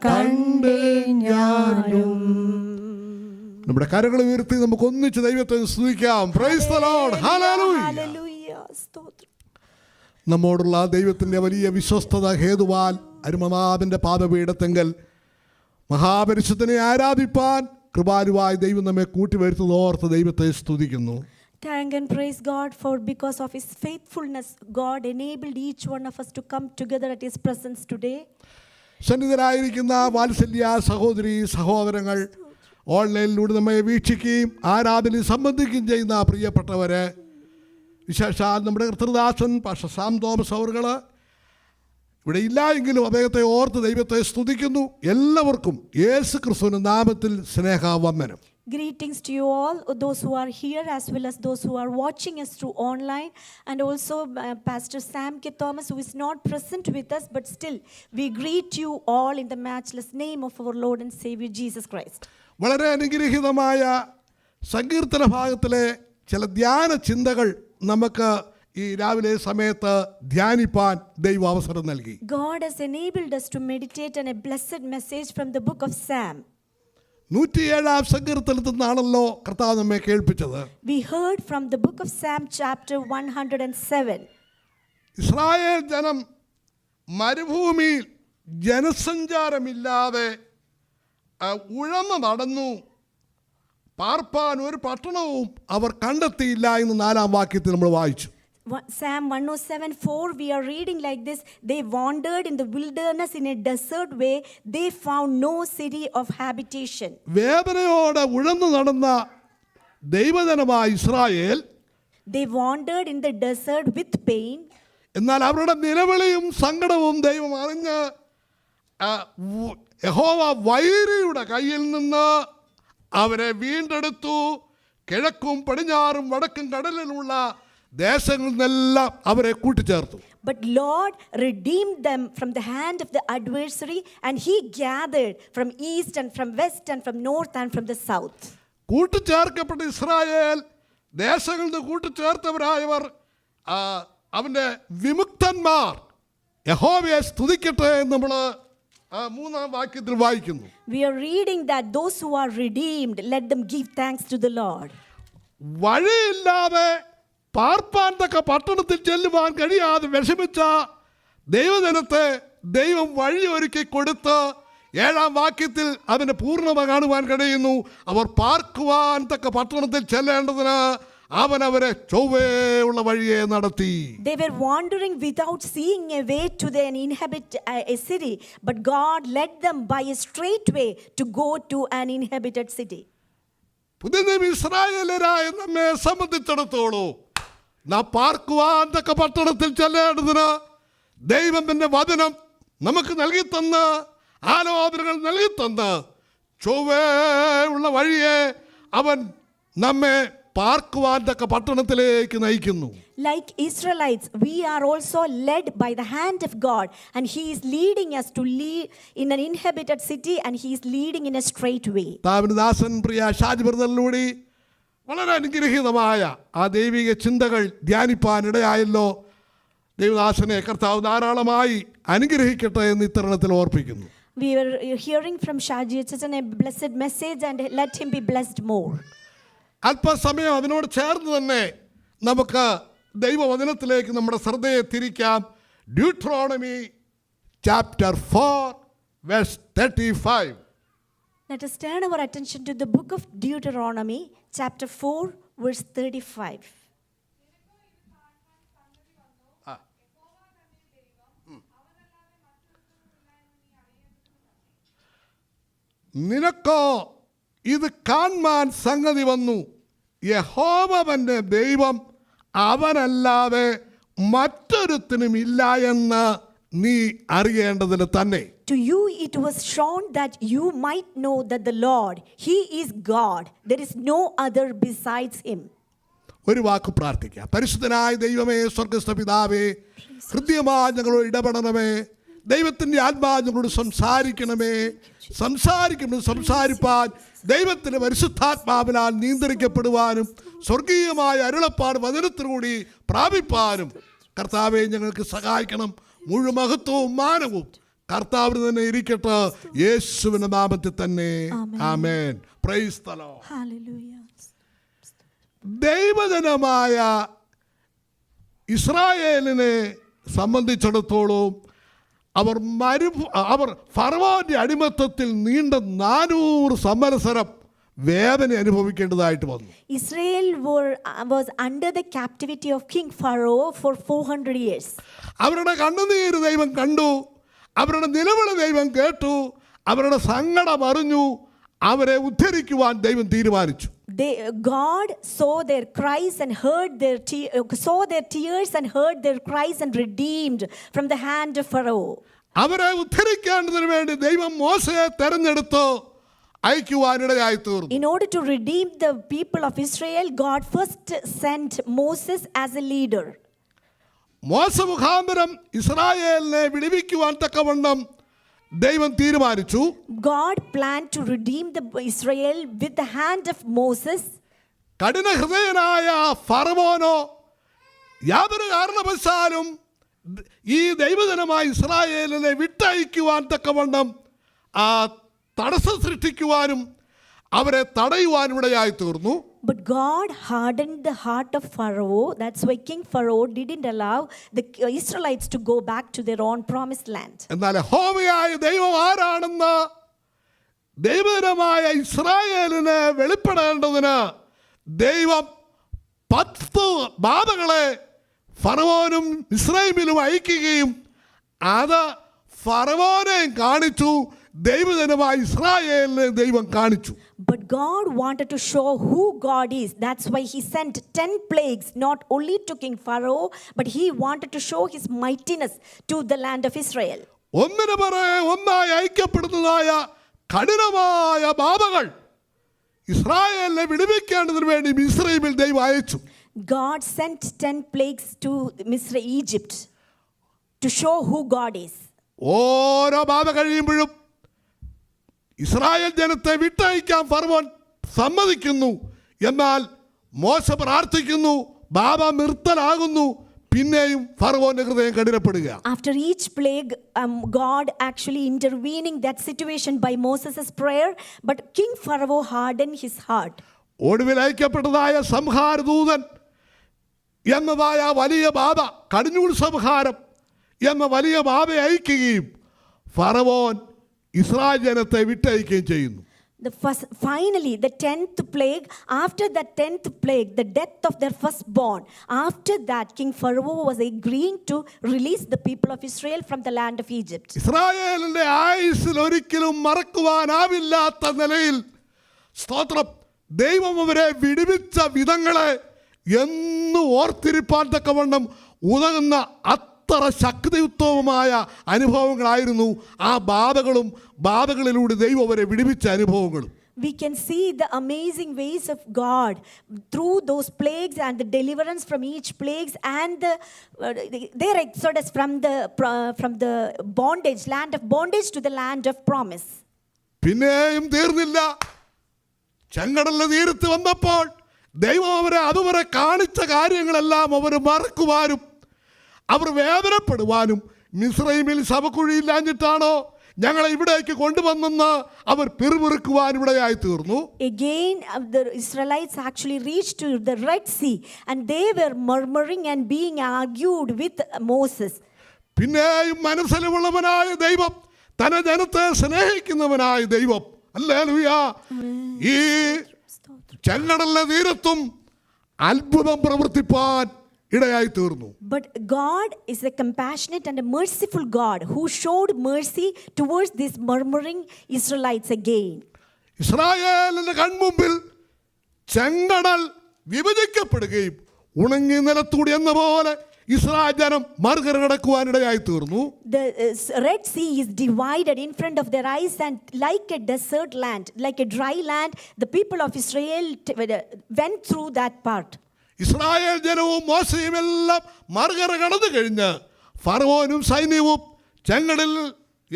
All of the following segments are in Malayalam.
കണ്ടേ ഞാനും. നമ്മുടെ കരങ്ങൾ ഉയർത്തി നമുക്ക് ഒന്നിച്ച് ദൈവത്തെ സ്തുതിക്കാം. Price the Lord. ഹല്ലേലൂയ. സ്തോത്രം. നമ്മോടുള്ള ദൈവത്തിൻ്റെ വലിയ വിശ്വസ്തത ഹേതുവാൽ അരുമനാഥന്റെ പാദപീഠത്തെങ്കിൽ മഹാപരിശുദ്ധനെ ആരാധിപ്പാൻ കൃപാലുവായി ദൈവം നമ്മെ കൂട്ടിവരുത്തുന്നത് ഓർത്ത് ദൈവത്തെ സ്തുതിക്കുന്നു. Thank and praise God for because of His faithfulness, God enabled each one of us to come together at His presence today. സന്നിധരായിരിക്കുന്ന വാത്സല്യ സഹോദരി സഹോദരങ്ങൾ, ഓൺലൈനിലൂടെ നമ്മെ വീക്ഷിക്കുകയും ആരാധനയിൽ സംബന്ധിക്കുകയും ചെയ്യുന്ന പ്രിയപ്പെട്ടവരെ, വിശേഷാൽ നമ്മുടെ കർത്തൃദാസൻ പാസ്റ്റർ സാം തോമസ് അവറുകൾ ഇവിടെ ഇല്ല എങ്കിലും അദ്ദേഹത്തെ ഓർത്ത് ദൈവത്തെ സ്തുതിക്കുന്നു. എല്ലാവർക്കും യേശു ക്രിസ്തുവിന്റെ നാമത്തിൽ സ്നേഹവന്ദനം. Greetings to you all, those who are here as well as those who are watching us through online, and also Pastor Sam K. Thomas, who is not present with us, but still we greet you all in the matchless name of our Lord and Savior Jesus Christ. വളരെ അനുഗ്രഹീതമായ സങ്കീർത്തന ഭാഗത്തിലെ ചില ധ്യാന ചിന്തകൾ നമുക്ക് ഈ രാവിലെ സമയത്ത് ധ്യാനിപ്പാൻ ദൈവം അവസരം നൽകി. God has enabled us to meditate on a blessed message from the book of Psalm. 107 സങ്കീർത്തനത്തിൽ നിന്നാണല്ലോ കർത്താവ് നമ്മെ കേൾപ്പിച്ചത്. We heard from the book of Psalm chapter 107. Israel ജനം മരുഭൂമിയിൽ ജനസഞ്ചാരമില്ലാതെ ഉഴന്നു നടന്നു, പാർപ്പാൻ ഒരു പട്ടണവും അവർ കണ്ടെത്തിയില്ല എന്ന് 4-ാം വാക്യത്തിൽ നമ്മൾ വായിച്ചു. Psalm 107:4 we are reading like this: they wandered in the wilderness in a desert way, they found no city of habitation. വേദനയോടെ ഉഴന്നു നടന്ന ദൈവജനമായ Israel, they wandered in the desert with pain. എന്നാൽ അവരുടെ നിലവിളിയും സങ്കടവും ദൈവം അറിഞ്ഞ് യഹോവ വൈരിയുടെ കയ്യിൽ നിന്ന് അവരെ വീണ്ടെടുത്തു. കിഴക്കും പടിഞ്ഞാറും വടക്കും കടലിലുള്ള ദേശങ്ങളിൽ നിന്നെല്ലാം അവരെ കൂട്ടിച്ചേർത്തു. But Lord redeemed them from the hand of the adversary, and He gathered from east and from west and from north and from the south. കൂട്ടിച്ചേർക്കപ്പെട്ട ഇസ്രായേൽ ദേശങ്ങളിൽ നിന്ന് കൂട്ടിച്ചേർത്തവരായവർ അവൻ്റെ വിമുക്തന്മാർ യഹോവയെ സ്തുതിക്കട്ടെ എന്ന് നമ്മൾ 3-ാം വാക്യത്തിൽ വായിക്കുന്നു. We are reading that those who are redeemed, let them give thanks to the Lord. വഴിയില്ലാതെ പാർപ്പാൻ തക്ക പട്ടണത്തിൽ ചെല്ലുവാൻ കഴിയാതെ വിഷമിച്ച ദൈവജനത്തെ ദൈവം വഴി ഒരുക്കി കൊടുത്ത് 7-ാം വാക്യത്തിൽ അതിന് പൂർണ്ണത കാണുവാൻ കഴിയുന്നു. അവർ പാർക്കുവാൻ തക്ക പട്ടണത്തിൽ ചെല്ലേണ്ടതിന് അവൻ അവരെ ചൊവ്വേയുള്ള വഴിയെ നടത്തി. They were wandering without seeing a way to then inhabit a city, but God led them by a straight way to go to an inhabited city. പുതിയ ഇസ്രായേലരായ നമ്മെ സംബന്ധിച്ചിടത്തോളം നാം പാർക്കുവാൻ തക്ക പട്ടണത്തിൽ ചെല്ലേണ്ടതിന് ദൈവത്തിൻ്റെ വചനം നമുക്ക് നൽകിത്തന്ന്, ആലോചനകൾ നൽകിത്തന്ന് ചൊവ്വേയുള്ള വഴിയെ അവൻ നമ്മെ പാർക്കുവാൻ തക്ക പട്ടണത്തിലേക്ക് നയിക്കുന്നു. Like Israelites, we are also led by the hand of God, and He is leading us to lead in an inhabited city, and He is leading in a straight way. ദാസൻ പ്രിയ ഷാജി ബ്രദറിലൂടെ വളരെ അനുഗ്രഹീതമായ ആ ദൈവിക ചിന്തകൾ ധ്യാനിപ്പാനിടയായല്ലോ. ദൈവദാസനെ കർത്താവ് ധാരാളമായി അനുഗ്രഹിക്കട്ടെ എന്ന് ഇത്തരണത്തിൽ ഓർപ്പിക്കുന്നു. We were hearing from Shaji Achachan a blessed message, and let him be blessed more. അല്പസമയം അതിനോട് ചേർന്ന് തന്നെ നമുക്ക് ദൈവവചനത്തിലേക്ക് നമ്മുടെ ശ്രദ്ധയെ തിരിക്കാം. Deuteronomy chapter 4 verse 35. Let us turn our attention to the book of Deuteronomy, chapter 4, verse 35. നിനക്കോ ഇത് കാൺമാൻ സംഗതി വന്നു, യഹോവന്റെ ദൈവം അവനല്ലാതെ മറ്റൊരുത്തനും ഇല്ല എന്ന് നീ അറിയേണ്ടതിന് തന്നെ. To you it was shown that you might know that the Lord, He is God. There is no other besides Him. ഒരു വാക്ക് പ്രാർത്ഥിക്കാം. പരിശുദ്ധനായ ദൈവമേ, സ്വർഗ്ഗസ്ഥ പിതാവേ, ഹൃദ്യമായി ഞങ്ങളോട് ഇടപെടണമേ. ദൈവത്തിൻ്റെ ആത്മാവ് ഞങ്ങളോട് സംസാരിപ്പാൻ ദൈവത്തിൻ്റെ പരിശുദ്ധാത്മാവിനാൽ നിയന്ത്രിക്കപ്പെടുവാനും സ്വർഗീയമായ അരുളപ്പാട് വചനത്തിലൂടെ പ്രാപിപ്പാനും കർത്താവെ ഞങ്ങൾക്ക് സഹായിക്കണം. മുഴുമഹത്വവും മാനവും കർത്താവിന് തന്നെ ഇരിക്കട്ടെ, യേശുവിന്റെ നാമത്തിൽ തന്നെ. ആമേൻ. Praise the Lord. Hallelujah. ദൈവജനമായ ഇസ്രായേലിനെ സംബന്ധിച്ചിടത്തോളം അവർ ഫറവോന്റെ അടിമത്തത്തിൽ നീണ്ട 400 സംവത്സരം വേദന അനുഭവിക്കേണ്ടതായിട്ട് വന്നു. Israel was under the captivity of King Pharaoh for 400 years. അവരുടെ കണ്ണുനീര് ദൈവം കണ്ടു, അവരുടെ നിലവിളി ദൈവം കേട്ടു, അവരുടെ സങ്കടം അറിഞ്ഞു, അവരെ ഉദ്ധരിക്കുവാൻ ദൈവം തീരുമാനിച്ചു. God saw their cries and heard saw their tears and heard their cries and redeemed from the hand of Pharaoh. അവരെ ഉദ്ധരിക്കേണ്ടതിന് വേണ്ടി ദൈവം മോശയെ തെരഞ്ഞെടുത്തു അയക്കുവാനിടയായി തീർന്നു. In order to redeem the people of Israel, God first sent Moses as a leader. മോശ മുഖാന്തരം ഇസ്രായേലിനെ വിടുവിക്കുവാൻ തക്കവണ്ണം ദൈവം തീരുമാനിച്ചു. God planned to redeem the Israel with the hand of Moses. കഠിന ഹൃദയനായ ഫറവോനോ യാതൊരു കാരണവശാലും ഈ ദൈവജനമായ ഇസ്രായേലിനെ വിട്ടയക്കുവാൻ തക്കവണ്ണം തടസ്സം സൃഷ്ടിക്കുവാനും അവരെ തടയുവാനും ഇടയായി തീർന്നു. But God hardened the heart of Pharaoh. That's why King Pharaoh didn't allow the Israelites to go back to their own promised land. എന്നാൽ യഹോവയായ ദൈവം ആരാണെന്ന് ദൈവജനമായ ഇസ്രായേലിന് വെളിപ്പെടേണ്ടതിന് ദൈവം 10 ബാധകളെ ഫറവോനും മിസ്രയീമിലും അയക്കുകയും അത് ഫറവോനെയും കാണിച്ചു, ദൈവജനമായ ഇസ്രായേലിനെ ദൈവം കാണിച്ചു. But God wanted to show who God is. That's why he sent 10 plagues not only to King Pharaoh, but he wanted to show his mightiness to the land of Israel. ഒന്നിനു പുറകെ ഒന്നായി അയക്കപ്പെടുന്നതായ കഠിനമായ ബാധകൾ ഇസ്രായേലിനെ വിടുവിക്കേണ്ടതിന് വേണ്ടി മിസ്രയീമിൽ ദൈവം അയച്ചു. God sent 10 plagues to Egypt to show who God is. ഓരോ ബാധ കഴിയുമ്പോഴും ഇസ്രായേൽ ജനത്തെ വിട്ടയക്കാൻ ഫറവോൻ സമ്മതിക്കുന്നു. എന്നാൽ മോശ പ്രാർത്ഥിക്കുന്നു, ബാധ നിർത്തലാകുന്നു. പിന്നെയും ഫറവോന്റെ ഹൃദയം കഠിനപ്പെടുക. After each plague, God actually intervening that situation by Moses' prayer, but King Pharaoh hardened his heart. ഒടുവിൽ അയക്കപ്പെട്ടതായ സംഹാരദൂതൻ എന്നതായ വലിയ ബാധ, കടിഞ്ഞൂൽ സംഹാരം എന്ന വലിയ ബാധ അയക്കുകയും ഫറവോൻ ഇസ്രായേൽ ജനത്തെ വിട്ടയക്കുകയും ചെയ്യുന്നു. Finally, the 10th plague, after the 10th plague, the death of their firstborn, after that King Pharaoh was agreeing to release the people of Israel from the land of Egypt. ഇസ്രായേലിന്റെ ആയുസ്സിൽ ഒരിക്കലും മറക്കുവാനാവില്ലാത്ത നിലയിൽ സ്തോത്രം ദൈവം അവരെ വിടുവിച്ച വിധങ്ങളെ എന്നും ഓർത്തിരിപ്പാൻ തക്കവണ്ണം ഉതകുന്ന അത്ര ശക്തിയുക്തവുമായ അനുഭവങ്ങളായിരുന്നു ആ ബാധകളിലൂടെ ദൈവം അവരെ വിടുവിച്ച അനുഭവങ്ങളും. We can see the amazing ways of God through those plagues and the deliverance from each plagues and their exodus from the bondage, land of bondage to the land of promise. പിന്നെയും തീർന്നില്ല. ചെങ്കടലിന്റെ തീരത്ത് വന്നപ്പോൾ ദൈവം അവരെ അതുവരെ കാണിച്ച കാര്യങ്ങളെല്ലാം അവർ മറക്കുവാനും അവർ വേദനപ്പെടുവാനും മിസ്രയീമിൽ ശവക്കുഴിയില്ലാഞ്ഞിട്ടാണോ ഞങ്ങളെ ഇവിടേക്ക് കൊണ്ടുവന്നെന്ന് അവർ പിറുപിറുക്കുവാൻ ഇവിടെയായി തീർന്നു. Again, the Israelites actually reached to the Red Sea and they were murmuring and being argued with Moses. പിന്നെയും മനസ്സിലുള്ളവനായ ദൈവം, തന്റെ ജനത്തെ സ്നേഹിക്കുന്നവനായ ദൈവം, ഹല്ലേലൂയ, ഈ ചെങ്കടലിന്റെ തീരത്തും അത്ഭുതം പ്രവർത്തിപ്പാൻ ഇടയായി തീർന്നു. But God is a compassionate and a merciful God who showed mercy towards these murmuring Israelites again. ഇസ്രായേലിന്റെ കൺമുമ്പിൽ ചെങ്കടൽ വിഭജിക്കപ്പെടുകയും ഉണങ്ങി നിലത്തൂടി എന്ന പോലെ ഇസ്രായേൽ ജനം മറുകരകടക്കുവാനിടയായി തീർന്നു. The Red Sea is divided in front of their eyes, and like a desert land, like a dry land, the people of Israel went through that part. Israel ജനവും മോശയും എല്ലാം മറുകര കടന്നു കഴിഞ്ഞ് ഫറവോനും സൈന്യവും ചെങ്കടലിൽ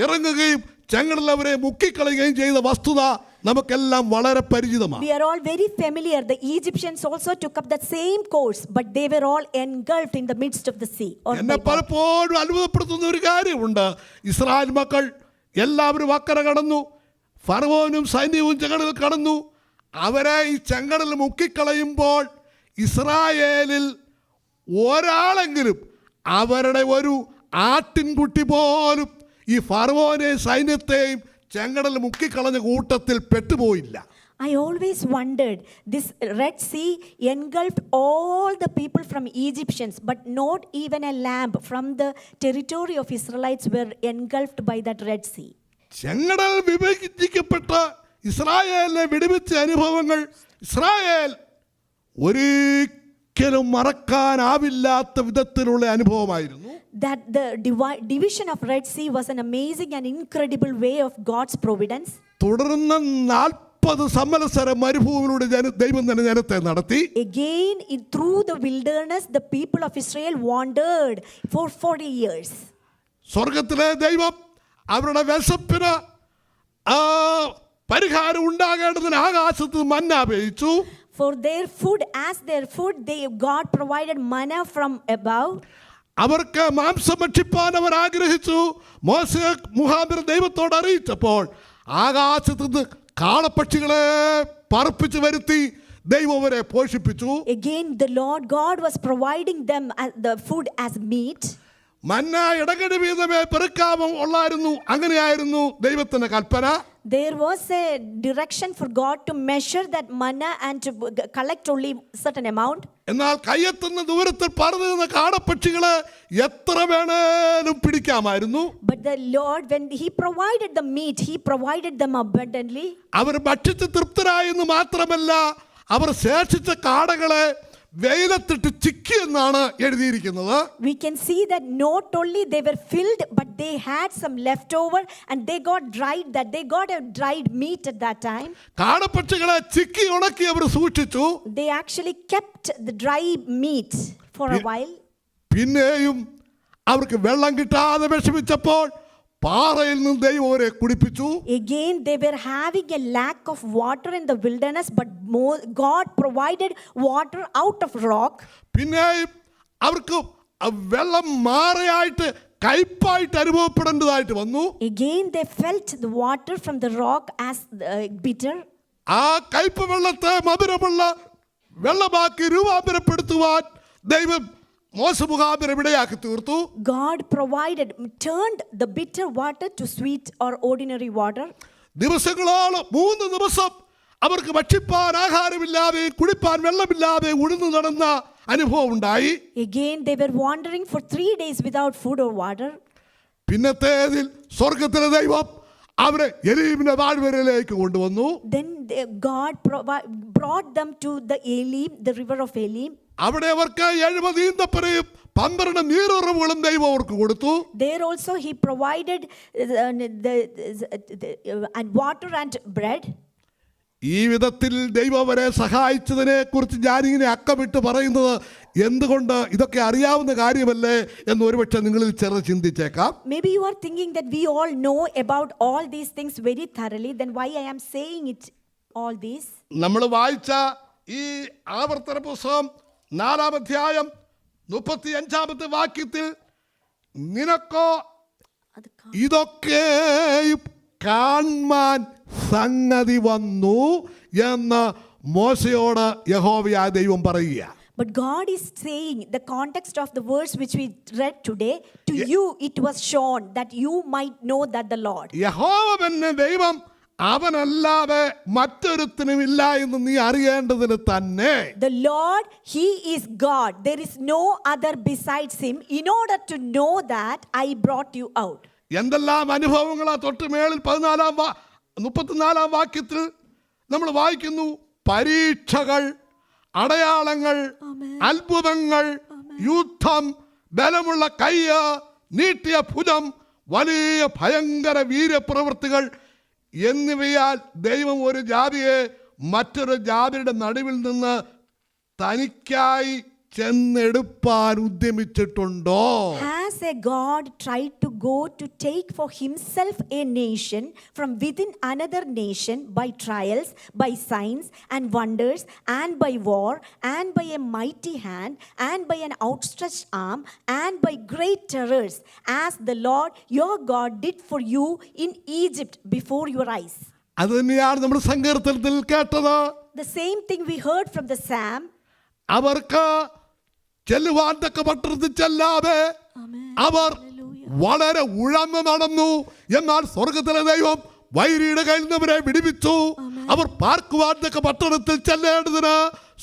ഇറങ്ങുകയും ചെങ്കടൽ അവരെ മുക്കിക്കളയുകയും ചെയ്ത വസ്തുത നമുക്കെല്ലാം വളരെ പരിചിതമാണ്. We are all very familiar. The Egyptians also took up that same course, but they were all engulfed in the midst of the sea. എന്നെ പലപ്പോഴും അത്ഭുതപ്പെടുത്തുന്ന ഒരു കാര്യമുണ്ട്. ഇസ്രായേൽ മക്കൾ എല്ലാവരും അക്കരെ കടന്നു, ഫറവോനും സൈന്യവും ചെങ്കടലിൽ കടന്നു. അവരെ ഈ ചെങ്കടലിൽ മുക്കിക്കളയുമ്പോൾ ഇസ്രായേലിൽ ഒരാളെങ്കിലും അവരുടെ ഒരു ആട്ടിൻകുട്ടി പോലും ഈ ഫറവോനെയും സൈന്യത്തെയും ചെങ്കടലിൽ മുക്കിക്കളഞ്ഞ കൂട്ടത്തിൽ പെട്ടുപോയില്ല. I always wondered, this Red Sea engulfed all the people from Egyptians, but not even a lamb from the territory of Israelites were engulfed by that Red Sea. ചെങ്കടൽ വിഭജിക്കപ്പെട്ട് ഇസ്രായേലിനെ വിടുവിച്ച അനുഭവങ്ങൾ ഇസ്രായേൽ ഒരിക്കലും മറക്കാനാവില്ലാത്ത വിധത്തിലുള്ള അനുഭവമായിരുന്നു. That the division of Red Sea was an amazing and incredible way of God's providence. തുടർന്ന് 40 സംവത്സരം മരുഭൂമിയിലൂടെ ദൈവം തന്നെ ജനത്തെ നടത്തി. Again, through the wilderness, the people of Israel wandered for 40 years. സ്വർഗത്തിലെ ദൈവം അവരുടെ വിശപ്പിന് പരിഹാരം ഉണ്ടാകേണ്ടതിന് ആകാശത്ത് മന്ന പെയ്ച്ചു. For their food, as their food, God provided manna from above. അവർക്ക് മാംസം ഭക്ഷിപ്പാൻ അവർ ആഗ്രഹിച്ചു. മോശെ മുഖാന്തരം ദൈവത്തോട് അറിയിച്ചപ്പോൾ ആകാശത്ത് നിന്ന് കാളപ്പക്ഷികളെ പറപ്പിച്ചു വരുത്തി ദൈവം അവരെ പോഷിപ്പിച്ചു. Again, the Lord God was providing them the food as meat. മന്ന ഇടകടി വീതമേ പെറുക്കാമോ ഉള്ളായിരുന്നു. അങ്ങനെയായിരുന്നു ദൈവത്തിന്റെ കൽപ്പന. There was a direction for God to measure that manna and to collect only certain amount. എന്നാൽ കയ്യെത്തുന്ന ദൂരത്തിൽ പറന്നുന്ന കാടപ്പക്ഷികളെ എത്ര വേണേലും പിടിക്കാമായിരുന്നു. But the Lord, when He provided the meat, He provided them abundantly. അവർ ഭക്ഷിച്ച് തൃപ്തരായെന്ന് മാത്രമല്ല, അവർ ശേഷിച്ച കാടകളെ വെയിലത്തിട്ട് ചിക്കി എന്നാണ് എഴുതിയിരിക്കുന്നത്. We can see that not only they were filled, but they had some leftover and they got a dried meat at that time. കാടപ്പക്ഷികളെ ചിക്കി ഉണക്കി അവർ സൂക്ഷിച്ചു. They actually kept the dry meat for a while. പിന്നെയും അവർക്ക് വെള്ളം കിട്ടാതെ വിഷമിച്ചപ്പോൾ പാറയിൽ നിന്ന് ദൈവം അവരെ കുടിപ്പിച്ചു. Again, they were having a lack of water in the wilderness, but God provided water out of rock. പിന്നെയും അവർക്ക് വെള്ളം മാറയായിട്ട് കയ്പായിട്ട് അനുഭവപ്പെടേണ്ടതായിട്ട് വന്നു. Again, they felt the water from the rock as bitter. ആ കയ്പ് വെള്ളത്തെ മധുരമുള്ള വെള്ളമാക്കി രൂപാന്തരപ്പെടുത്തുവാൻ ദൈവം മോശ മുഖാന്തരം ഇടയാക്കി തീർത്തു. God turned the bitter water to sweet or ordinary water. ദിവസങ്ങളോളം 3 ദിവസം അവർക്ക് ഭക്ഷിപ്പാൻ ആഹാരമില്ലാതെ കുടിപ്പാൻ വെള്ളമില്ലാതെ ഉഴുന്നു നടന്ന അനുഭവം ഉണ്ടായി. Again, they were wandering for 3 days without food or water. പിന്നത്തേതിൽ സ്വർഗത്തിലെ ദൈവം അവരെ എലീമിന്റെ താഴ്വരയിലേക്ക് കൊണ്ടുവന്നു. Then God brought them to the Elim, the river of Elim. അവിടെ അവർക്ക് 70 ഈന്തപ്പനയും 12 നീരുറവുകളും ദൈവം അവർക്ക് കൊടുത്തു. There also He provided and water and bread. ഈ വിധത്തിൽ ദൈവം അവരെ സഹായിച്ചതിനെ കുറിച്ച് ഞാനിങ്ങനെ അക്കമിട്ട് പറയുന്നത് എന്തുകൊണ്ട് ഇതൊക്കെ അറിയാവുന്ന കാര്യമല്ലേ എന്ന് ഒരുപക്ഷെ നിങ്ങളിൽ ചെറു ചിന്തിച്ചേക്കാം. Maybe you are thinking that we all know about all these things very thoroughly, then why I am saying it all these? നമ്മൾ വായിച്ച ഈ ആവർത്തന പുസ്തകം 4-ാം അധ്യായം 35-ാമത്തെ വാക്യത്തിൽ നിനക്കോ ഇതൊക്കെയും കാൺമാൻ സംഗതി വന്നു എന്ന് മോശയോട് യഹോവയായ ദൈവം പറയുക. But God is saying, the context of the verse which we read today, to you it was shown that you might know that the Lord. യഹോവ തന്നെ ദൈവം അവനല്ലാതെ മറ്റൊരുത്തനും ഇല്ല എന്ന് നീ അറിയേണ്ടതിന് തന്നെ. The Lord, He is God. There is no other besides Him. In order to know that, I brought you out. എന്തെല്ലാം അനുഭവങ്ങളാ തൊട്ടുമേളിൽ 34-ാം വാക്യത്തിൽ നമ്മൾ വായിക്കുന്നു. പരീക്ഷകൾ, അടയാളങ്ങൾ, അത്ഭുതങ്ങൾ, യുദ്ധം, ബലമുള്ള കയ്യ്, നീട്ടിയ ഭുജം, വലിയ ഭയങ്കര വീര്യപ്രവൃത്തികൾ എന്നിവയാൽ ദൈവം ഒരു ജാതിയെ മറ്റൊരു ജാതിയുടെ നടുവിൽ നിന്ന് തനിക്കായി ചെന്നെടുപ്പാൻ ഉദ്യമിച്ചിട്ടുണ്ടോ? Has a God tried to go to take for himself a nation from within another nation by trials, by signs and wonders, and by war, and by a mighty hand, and by an outstretched arm, and by great terrors, as the Lord your God did for you in Egypt before your eyes? അത് തന്നെയാണ് നമ്മൾ സങ്കീർത്തനത്തിൽ കേട്ടത്. The same thing we heard from the Psalm. അവർക്ക് ചെല്ലുവാൻ തക്ക പട്ടണത്തിൽ ചെല്ലാതെ അവർ വളരെ ഉഴന്നു നടന്നു. എന്നാൽ സ്വർഗത്തിലെ ദൈവം വൈരിയുടെ കയ്യിൽ നിന്ന് അവരെ വിടുവിച്ചു. അവർ പാർക്കുവാൻ തക്ക പട്ടണത്തിൽ ചെല്ലേണ്ടതിന്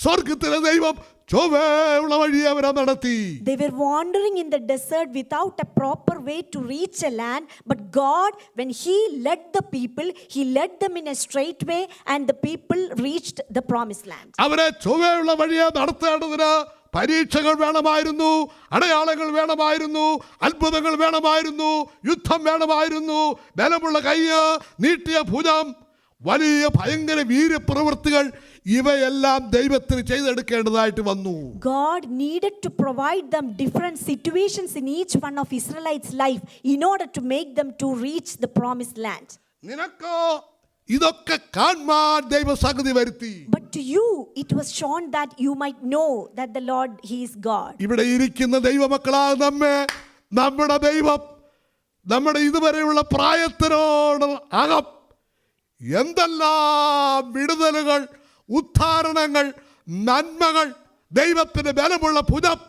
സ്വർഗത്തിലെ ദൈവം ചൊവ്വയുള്ള വഴി അവരെ നടത്തി. They were wandering in the desert without a proper way to reach a land, but God, when he led the people, he led them in a straight way, and the people reached the promised land. അവരെ ചൊവ്വയുള്ള വഴിയെ നടത്തേണ്ടതിന് പരീക്ഷകൾ വേണമായിരുന്നു, അടയാളങ്ങൾ വേണമായിരുന്നു, അത്ഭുതങ്ങൾ വേണമായിരുന്നു, യുദ്ധം വേണമായിരുന്നു, ബലമുള്ള കയ്യ്, നീട്ടിയ ഭുജം, വലിയ ഭയങ്കര വീര്യപ്രവൃത്തികൾ, ഇവയെല്ലാം ദൈവത്തിന് ചെയ്തെടുക്കേണ്ടതായിട്ട് വന്നു. God needed to provide them different situations in each one of Israelites' life in order to make them to reach the promised land. നിനക്ക് ഇതൊക്കെ കാണാൻ ദൈവം സംഗതി വരുത്തി. But to you it was shown that you might know that the Lord, he is God. ഇവിടെ ഇരിക്കുന്ന ദൈവമക്കളായ നമ്മെ നമ്മുടെ ദൈവം നമ്മുടെ ഇതുവരെയുള്ള പ്രായത്തിനോട് അകം എന്തെല്ലാം വിടുതലുകൾ, ഉദ്ധാരണങ്ങൾ, നന്മകൾ, ദൈവത്തിന്റെ ബലമുള്ള ഭുജം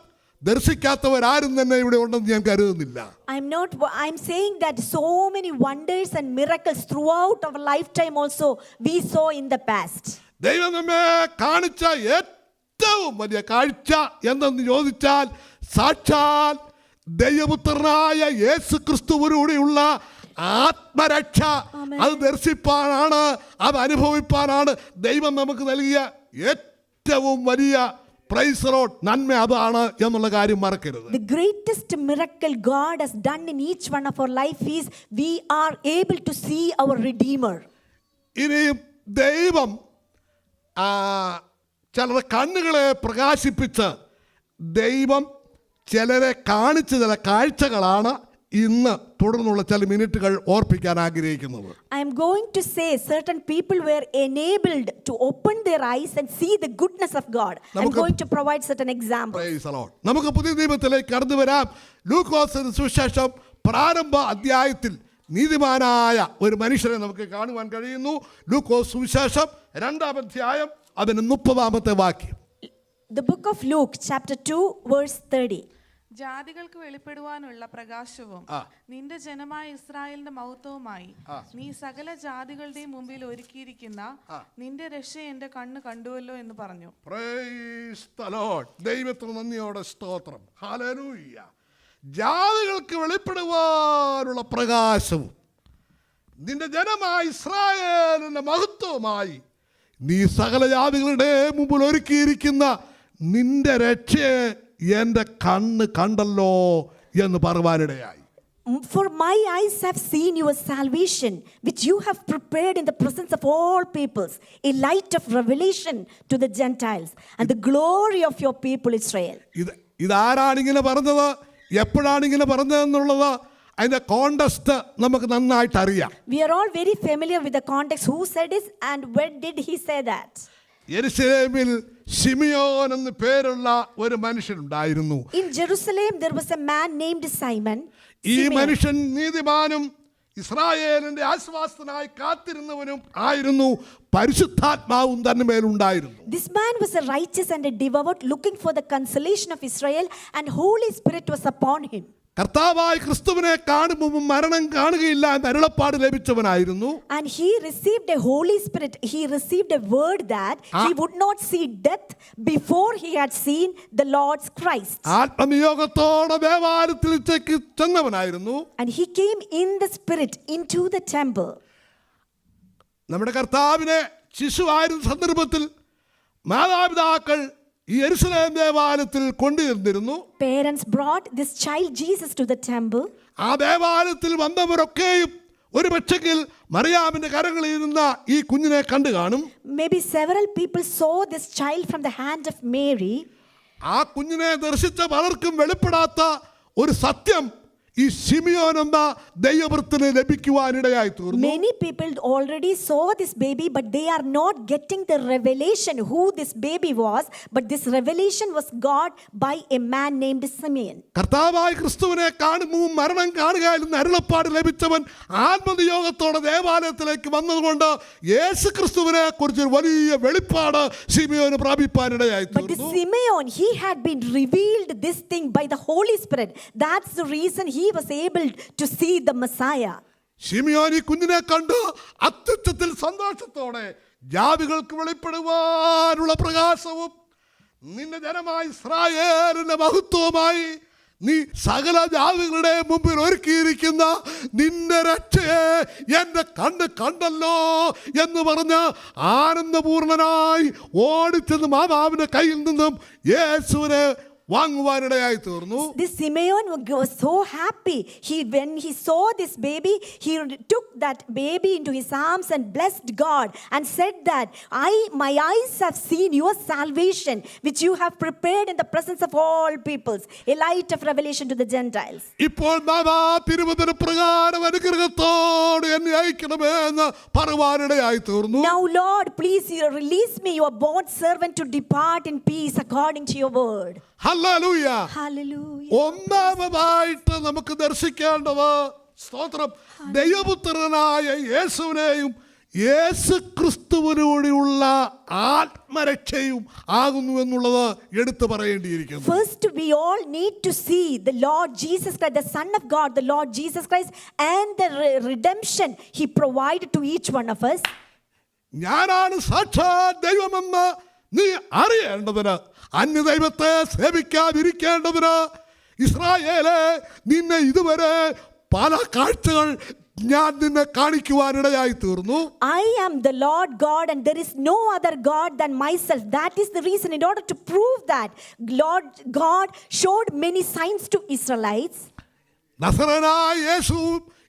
ദർശിക്കാത്തവരാരും തന്നെ ഇവിടെ ഉണ്ടെന്ന് ഞാൻ കരുതുന്നില്ല. I'm saying that so many wonders and miracles throughout our lifetime also we saw in the past. ദൈവം നമ്മെ കാണിച്ച ഏറ്റവും വലിയ കാഴ്ച എന്തെന്ന് ചോദിച്ചാൽ സാക്ഷാൽ ദൈവപുത്രനായ യേശു ക്രിസ്തുവിലൂടെയുള്ള ആത്മരക്ഷ. അത് ദർശിപ്പാനാണ്, അത് അനുഭവിപ്പാനാണ് ദൈവം നമുക്ക് നൽകിയ ഏറ്റവും വലിയ പ്രൈസ് ലോർഡ് നന്മ അതാണ് എന്നുള്ള കാര്യം മറക്കരുത്. The greatest miracle God has done in each one of our life is we are able to see our Redeemer. ഇനിയും ദൈവം ചിലരുടെ കണ്ണുകളെ പ്രകാശിപ്പിച്ച് ദൈവം ചിലരെ കാണിച്ച ചില കാഴ്ചകളാണ് ഇന്ന് തുടർന്നുള്ള ചില മിനിറ്റുകൾ ഓർപ്പിക്കാൻ ആഗ്രഹിക്കുന്നത്. I am going to say certain people were enabled to open their eyes and see the goodness of God. I'm going to provide certain examples. Praise the Lord. നമുക്ക് പുതിയ നിയമത്തിലേക്ക് കടന്നു വരാം. ലൂക്കോസിന്റെ സുവിശേഷം പ്രാരംഭ അധ്യായത്തിൽ നീതിമാനായ ഒരു മനുഷ്യനെ നമുക്ക് കാണുവാൻ കഴിയുന്നു. ലൂക്കോസ് സുവിശേഷം 2-ാം അധ്യായം അതിന് 30-ാമത്തെ വാക്യം. The book of Luke chapter 2 verse 30. ജാതികൾക്ക് വെളിപ്പെടുവാനുള്ള പ്രകാശവും നിന്റെ ജനമായ ഇസ്രായേലിന്റെ മഹത്വവുമായി നീ സകല ജാതികളുടെയും മുമ്പിൽ ഒരുക്കിയിരിക്കുന്ന നിന്റെ രക്ഷ എന്റെ കണ്ണ് കണ്ടുവല്ലോ എന്ന് പറഞ്ഞു. Praise the Lord. ദൈവത്തിന് നന്ദിയോടെ സ്തോത്രം. ഹല്ലേലൂയ. ജാതികൾക്ക് വെളിപ്പെടുവാനുള്ള പ്രകാശവും നിന്റെ ജനമായ ഇസ്രായേലിന്റെ മഹത്വവുമായി നീ സകല ജാതികളുടെ മുമ്പിൽ ഒരുക്കിയിരിക്കുന്ന നിന്റെ രക്ഷയെ എന്റെ കണ്ണ് കണ്ടല്ലോ എന്ന് പറയുവാനിടയായി. For my eyes have seen your salvation, which you have prepared in the presence of all peoples, a light of revelation to the Gentiles, and the glory of your people Israel. ഇതാരാണിങ്ങനെ പറഞ്ഞത്, എപ്പോഴാണിങ്ങനെ പറഞ്ഞതെന്നുള്ളത് അതിന്റെ കോണ്ടെക്സ്റ്റ് നമുക്ക് നന്നായിട്ട് അറിയാം. We are all very familiar with the context. Who said this and when did he say that? യെരുശലേമിൽ ശിമിയോൻ എന്ന് പേരുള്ള ഒരു മനുഷ്യനുണ്ടായിരുന്നു. In Jerusalem there was a man named Simon. ഈ മനുഷ്യൻ നീതിമാനും ഇസ്രായേലിന്റെ ആശ്വാസത്തിനായി കാത്തിരുന്നവനും ആയിരുന്നു. പരിശുദ്ധാത്മാവും തന്നെ മേലുണ്ടായിരുന്നു. This man was a righteous and a devout, looking for the consolation of Israel, and Holy Spirit was upon him. കർത്താവായ ക്രിസ്തുവിനെ കാണുമ്പോൾ മരണം കാണുകയില്ല എന്ന അരുളപ്പാട് ലഭിച്ചവനായിരുന്നു. And he received a Holy Spirit. He received a word that he would not see death before he had seen the Lord's Christ. ആത്മനിയോഗത്തോടെ ദേവാലയത്തിലേക്ക് ചെന്നവനായിരുന്നു. And he came in the spirit into the temple. നമ്മുടെ കർത്താവിനെ ശിശുവായിരുന്ന സന്ദർഭത്തിൽ മാതാപിതാക്കൾ ഈ യെരുശലേം ദേവാലയത്തിൽ കൊണ്ടുവന്നിരുന്നു. Parents brought this child Jesus to the temple. ആ ദേവാലയത്തിൽ വന്നവരൊക്കെയും ഒരു പക്ഷെങ്കിൽ മറിയാമിന്റെ കരങ്ങളിൽ ഇരുന്ന ഈ കുഞ്ഞിനെ കണ്ടു കാണും. Maybe several people saw this child from the hand of Mary. ആ കുഞ്ഞിനെ ദർശിച്ച പലർക്കും വെളിപ്പെടാത്ത ഒരു സത്യം ഈ ശിമിയോൻ എന്ന ദൈവവൃത്തിന് ലഭിക്കുവാനിടയായി തീർന്നു. Many people already saw this baby, but they are not getting the revelation who this baby was. But this revelation was got by a man named Simeon. കർത്താവായ ക്രിസ്തുവിനെ കാണുമ്പോൾ മരണം കാണുക എന്ന അരുളപ്പാട് ലഭിച്ചവൻ ആത്മനിയോഗത്തോടെ ദേവാലയത്തിലേക്ക് വന്നതുകൊണ്ട് യേശു ക്രിസ്തുവിനെ കുറിച്ച് വലിയ വെളിപ്പാട് ശിമിയോന് പ്രാപിപ്പാനിടയായി But this തീർന്നു. Simeon, he had been revealed this thing by the Holy Spirit. That's the reason he was able to see the Messiah. Simeon ഈ കുഞ്ഞിനെ കണ്ട് അത്യുച്ചത്തിൽ സന്തോഷത്തോടെ ജാതികൾക്ക് വെളിപ്പെടുവാനുള്ള പ്രകാശവും നിന്റെ ജനമായ ഇസ്രായേലിന്റെ മഹത്വവുമായി നീ സകല ജാതികളുടെ മുമ്പിൽ ഒരുക്കിയിരിക്കുന്ന നിന്റെ രക്ഷയെ എന്റെ കണ്ണ് കണ്ടല്ലോ എന്ന് പറഞ്ഞ് ആനന്ദപൂർണനായി ഓടിച്ചെന്ന് മാതാവിന്റെ കയ്യിൽ നിന്നും യേശുവിനെ വാങ്ങുവാനിടയായി തീർന്നു. This Simeon was so happy. When he saw this baby, he took that baby into his arms and blessed God and said that my eyes have seen your salvation, which you have prepared in the presence of all peoples, a light of revelation to the Gentiles. ഇപ്പോൾ മാതാ തിരുവചന പ്രകാരം അനുഗ്രഹത്തോട് എന്നെ അയക്കണമേ എന്ന് പറയുവാനിടയായി തീർന്നു. Now Lord, please release me, your bond servant, to depart in peace according to your word. Hallelujah. Hallelujah. ഒന്നാമതായിട്ട് നമുക്ക് ദർശിക്കേണ്ടത് സ്തോത്രം ദൈവപുത്രനായ യേശുവിനെയും യേശു ക്രിസ്തുവിലൂടെയുള്ള ആത്മരക്ഷയും ആകുന്നു എന്നുള്ളത് എടുത്തു പറയേണ്ടിയിരിക്കുന്നു. First, we all need to see the Lord Jesus Christ, the Son of God, the Lord Jesus Christ, and the redemption He provided to each one of us. ഞാനാണ് സാക്ഷാത് ദൈവമെന്ന് നീ അറിയേണ്ടതിന്, അന്യദൈവത്തെ സേവിക്കാതിരിക്കേണ്ടതിന്, ഇസ്രായേലേ നിന്നെ ഇതുവരെ പല കാഴ്ചകൾ ഞാൻ നിന്നെ കാണിക്കുവാനിടയായി തീർന്നു. I am the Lord God and there is no other God than myself. That is the reason, in order to prove that Lord God showed many signs to Israelites. നസറേനായ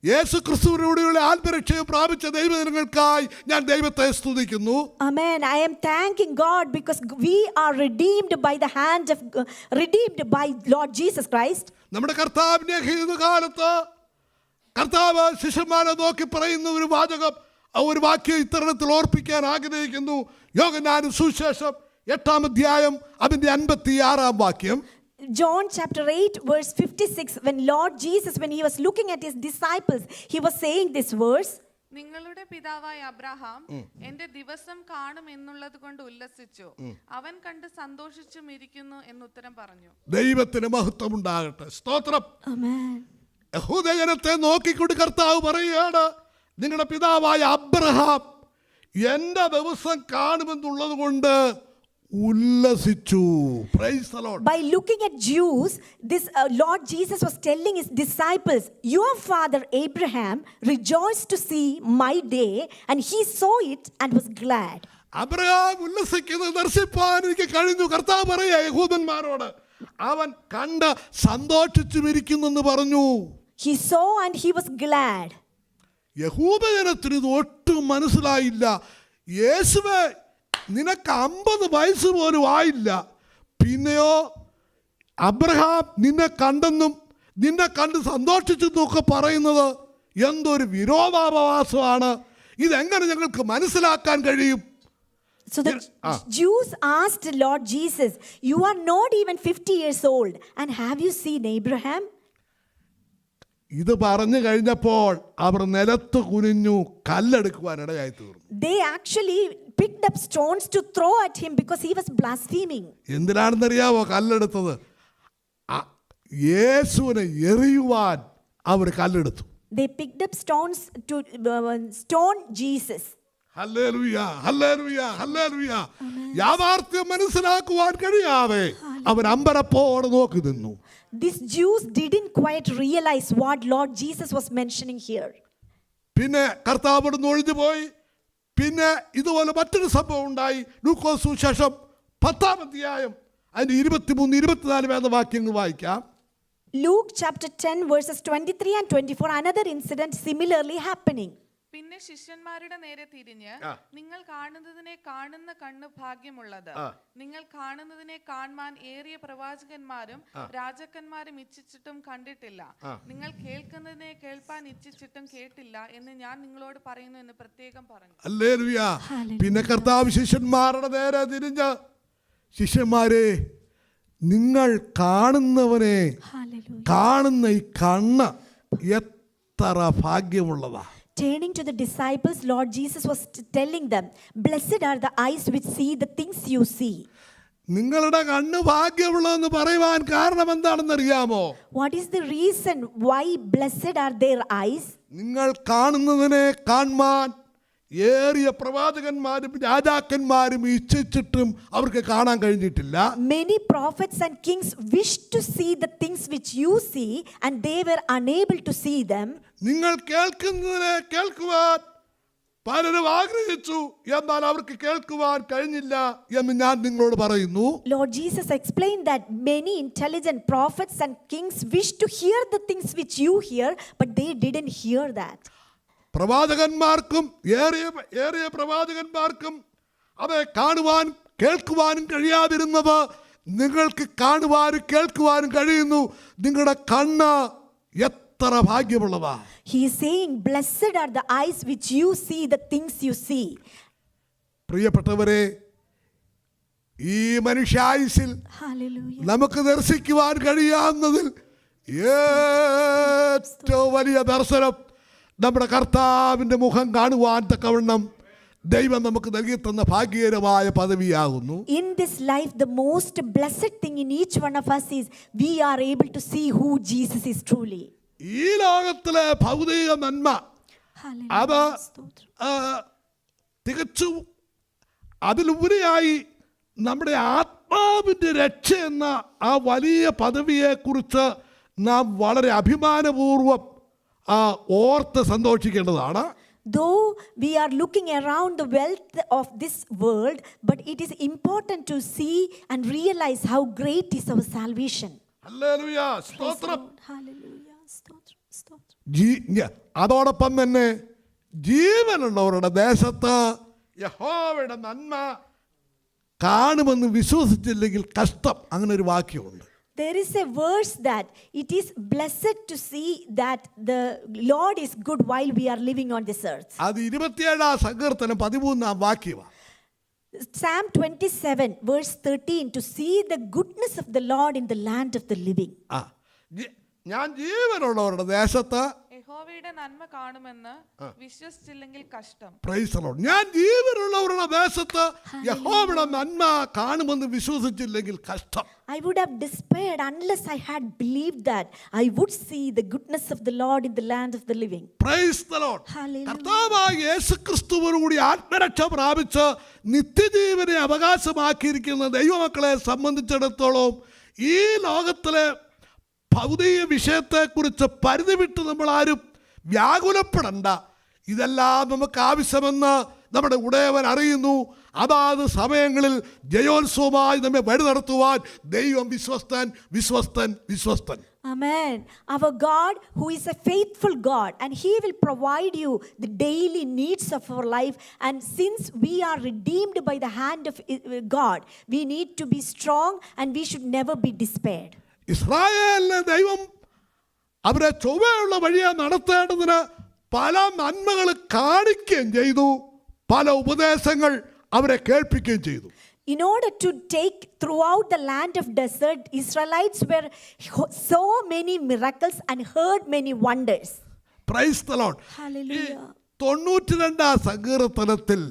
യേശു ക്രിസ്തുവിലൂടെയുള്ള ആത്മരക്ഷയെ പ്രാപിച്ച ദൈവജനങ്ങൾക്കായി ഞാൻ ദൈവത്തെ സ്തുതിക്കുന്നു. Amen. I am thanking God because we are redeemed by the hand of redeemed by Lord Jesus Christ. നമ്മുടെ കർത്താവിന്റെ ജീവിതകാലത്ത് കർത്താവ് ശിഷ്യന്മാരെ നോക്കി പറയുന്ന ഒരു വാക്യം ഇത്തരണത്തിൽ ഓർപ്പിക്കാൻ ആഗ്രഹിക്കുന്നു. യോഹന്നാന്റെ സുവിശേഷം 8-ാം അധ്യായം അതിന്റെ 56-ാം വാക്യം. John chapter 8 verse 56, when Lord Jesus, when he was looking at his disciples, he was saying this verse. നിങ്ങളുടെ പിതാവായ അബ്രഹാം എന്റെ ദിവസം കാണും എന്നുള്ളത് കൊണ്ട് ഉല്ലസിച്ചു, അവൻ കണ്ട് സന്തോഷിച്ചും ഇരിക്കുന്നു എന്ന് ഉത്തരം പറഞ്ഞു. ദൈവത്തിന് മഹത്വം ഉണ്ടാകട്ടെ. സ്തോത്രം. Amen. യഹൂദജനത്തെ നോക്കിക്കൊണ്ട് കർത്താവ് പറയുകയാണ്, നിങ്ങളുടെ പിതാവായ അബ്രഹാം എന്റെ ദിവസം കാണുമെന്നുള്ളത് കൊണ്ട് ഉല്ലസിച്ചു. Praise the Lord. By looking at Jews, this Lord Jesus was telling his disciples, your father Abraham rejoiced to see my day, and he saw it and was glad. Abraham ഉല്ലസിക്കുന്നത് ദർശിപ്പാൻ എനിക്ക് കഴിഞ്ഞു. കർത്താവ് പറയുക യഹൂദന്മാരോട്, അവൻ കണ്ട് സന്തോഷിച്ചുമിരിക്കുന്നെന്ന് പറഞ്ഞു. He saw and he was glad. യഹൂദജനത്തിന് ഇത് ഒട്ടും മനസ്സിലായില്ല. യേശുവേ നിനക്ക് 50 വയസ്സ് പോലും ആയില്ല, പിന്നെയോ അബ്രഹാം നിന്നെ കണ്ടെന്നും നിന്നെ കണ്ട് സന്തോഷിച്ചെന്നൊക്കെ പറയുന്നത് എന്തൊരു വിരോധാഭാസമാണ്. ഇതെങ്ങനെ ഞങ്ങൾക്ക് മനസ്സിലാക്കാൻ കഴിയും? So the Jews asked Lord Jesus, you are not even 50 years old, and have you seen Abraham? ഇത് പറഞ്ഞു കഴിഞ്ഞപ്പോൾ അവർ നിലത്ത് കുനിഞ്ഞു കല്ലെടുക്കുവാനിടയായി തീർന്നു. They actually picked up stones to throw at him because he was blaspheming. എന്തിനാണെന്നറിയാവോ കല്ലെടുത്തത്? യേശുവിനെ എറിയുവാൻ അവർ കല്ലെടുത്തു. They picked up stones to stone Jesus. Hallelujah, hallelujah, hallelujah. യാഥാർത്ഥ്യം മനസ്സിലാക്കുവാൻ കഴിയാതെ അവൻ അമ്പരപ്പോടെ നോക്കി നിന്നു. These Jews didn't quite realize what Lord Jesus was mentioning here. പിന്നെ കർത്താവ് അവിടുന്ന് ഒഴിഞ്ഞു പോയി. പിന്നെ ഇതുപോലെ മറ്റൊരു സംഭവം ഉണ്ടായി. ലൂക്കോസ് സുവിശേഷം 10-ാം അധ്യായം അതിന്റെ 23-24 വേദവാക്യങ്ങൾ വായിക്കാം. Luke chapter 10 verses 23 and 24, another incident similarly happening. പിന്നെ ശിഷ്യന്മാരുടെ നേരെ തിരിഞ്ഞ്, നിങ്ങൾ കാണുന്നതിനെ കാണുന്ന കണ്ണ് ഭാഗ്യമുള്ളത്. നിങ്ങൾ കാണുന്നതിനെ കാണുവാൻ ഏറിയ പ്രവാചകന്മാരും രാജാക്കന്മാരും ഇച്ഛിച്ചിട്ടും കണ്ടിട്ടില്ല. നിങ്ങൾ കേൾക്കുന്നതിനെ കേൾപ്പാൻ ഇച്ഛിച്ചിട്ടും കേട്ടില്ല എന്ന് ഞാൻ നിങ്ങളോട് പറയുന്നു എന്ന് പ്രത്യേകം പറഞ്ഞു. ഹല്ലേലൂയ. പിന്നെ കർത്താവ് ശിഷ്യന്മാരുടെ നേരെ തിരിഞ്ഞ്, ശിഷ്യന്മാരെ, നിങ്ങൾ കാണുന്നവനെ കാണുന്ന ഈ കണ്ണ് എത്ര ഭാഗ്യമുള്ളതാ. Turning to the disciples, Lord Jesus was telling them, blessed are the eyes which see the things you see. നിങ്ങളുടെ കണ്ണ് ഭാഗ്യമുള്ളതെന്ന് പറയുവാൻ കാരണം എന്താണെന്ന് അറിയാമോ? What is the reason why blessed are their eyes? നിങ്ങൾ കാണുന്നതിനെ കാണുവാൻ ഏറിയ പ്രവാചകന്മാരും രാജാക്കന്മാരും ഇച്ഛിച്ചിട്ടും അവർക്ക് കാണാൻ കഴിഞ്ഞിട്ടില്ല. Many prophets and kings wished to see the things which you see, and they were unable to see them. നിങ്ങൾ കേൾക്കുന്നതിനെ കേൾക്കുവാൻ പലരും ആഗ്രഹിച്ചു, എന്നാൽ അവർക്ക് കേൾക്കുവാൻ കഴിഞ്ഞില്ല എന്ന് ഞാൻ നിങ്ങളോട് പറയുന്നു. Lord Jesus explained that many intelligent prophets and kings wished to hear the things which you hear, but they didn't hear that. പ്രവാചകന്മാർക്കും ഏറിയ പ്രവാചകന്മാർക്കും അവയെ കാണുവാൻ കേൾക്കുവാനും കഴിയാതിരുന്നത് നിങ്ങൾക്ക് കാണുവാനും കേൾക്കുവാനും കഴിയുന്നു. നിങ്ങളുടെ കണ്ണ് എത്ര ഭാഗ്യമുള്ളതാ. He is saying, blessed are the eyes which you see the things you see. പ്രിയപ്പെട്ടവരെ, ഈ മനുഷ്യായുസിൽ നമുക്ക് ദർശിക്കുവാൻ കഴിയാവുന്നതിൽ ഏറ്റവും വലിയ ദർശനം നമ്മുടെ കർത്താവിൻ്റെ മുഖം കാണുവാൻ തക്കവണ്ണം ദൈവം നമുക്ക് നൽകി തന്ന ഭാഗ്യകരമായ പദവിയാകുന്നു. In this life, the most blessed thing in each one of us is we are able to see who Jesus is truly. ഈ ലോകത്തിലെ ഭൗതിക നന്മ അത് തികച്ചും അതിലുപരിയായി നമ്മുടെ ആത്മാവിൻ്റെ രക്ഷ എന്ന ആ വലിയ പദവിയെക്കുറിച്ച് നാം വളരെ അഭിമാനപൂർവം ഓർത്ത് സന്തോഷിക്കേണ്ടതാണ്. Though we are looking around the wealth of this world, but it is important to see and realize how great is our salvation. Hallelujah, സ്തോത്രം. Hallelujah, സ്തോത്രം, സ്തോത്രം. അതോടൊപ്പം തന്നെ ജീവനുള്ളവരുടെ ദേശത്ത് യഹോവയുടെ നന്മ കാണുമെന്ന് വിശ്വസിച്ചില്ലെങ്കിൽ കഷ്ടം. അങ്ങനെ ഒരു വാക്യമുണ്ട്. There is a verse that it is blessed to see that the Lord is good while we are living on this earth. അത് 27 സങ്കീർത്തനം 13 വാക്യമാണ്. Psalm 27 verse 13, to see the goodness of the Lord in the land of the living. ഞാൻ ജീവനുള്ളവരുടെ ദേശത്ത് യഹോവയുടെ നന്മ കാണുമെന്ന് വിശ്വസിച്ചില്ലെങ്കിൽ കഷ്ടം. Price the Lord. ഞാൻ ജീവനുള്ളവരുടെ ദേശത്ത് യഹോവയുടെ നന്മ കാണുമെന്ന് വിശ്വസിച്ചില്ലെങ്കിൽ കഷ്ടം. I would have despaired unless I had believed that I would see the goodness of the Lord in the land of the living. Praise the Lord. Hallelujah. കർത്താവായ യേശുക്രിസ്തുവിനോടുകൂടി ആത്മരക്ഷ പ്രാപിച്ച് നിത്യജീവനെ അവകാശമാക്കിയിരിക്കുന്ന ദൈവമക്കളെ സംബന്ധിച്ചിടത്തോളം ഈ ലോകത്തിലെ ഭൗതിക വിഷയത്തെക്കുറിച്ച് പരിധി വിട്ട് നമ്മൾ ആരും വ്യാകുലപ്പെടണ്ട. ഇതെല്ലാം നമുക്ക് ആവശ്യമെന്ന് നമ്മുടെ ഉടയവൻ അറിയുന്നു. അതാത് സമയങ്ങളിൽ ജയോത്സവമായി നമ്മെ വഴി നടത്തുവാൻ ദൈവം വിശ്വസ്തൻ, വിശ്വസ്തൻ, വിശ്വസ്തൻ. Amen. Our God, who is a faithful God, and He will provide you the daily needs of our life. And since we are redeemed by the hand of God, we need to be strong and we should never be despaired. ഇസ്രായേലിനെ ദൈവം അവരെ ചൊവ്വയുള്ള വഴിയെ നടത്തേണ്ടതിന് പല നന്മകൾ കാണിക്കുകയും ചെയ്തു, പല ഉപദേശങ്ങൾ അവരെ കേൾപ്പിക്കുകയും ചെയ്തു. In order to take throughout the land of desert, Israelites were so many miracles and heard many wonders. Praise the Lord. Hallelujah. 92 സങ്കീർത്തനത്തിൽ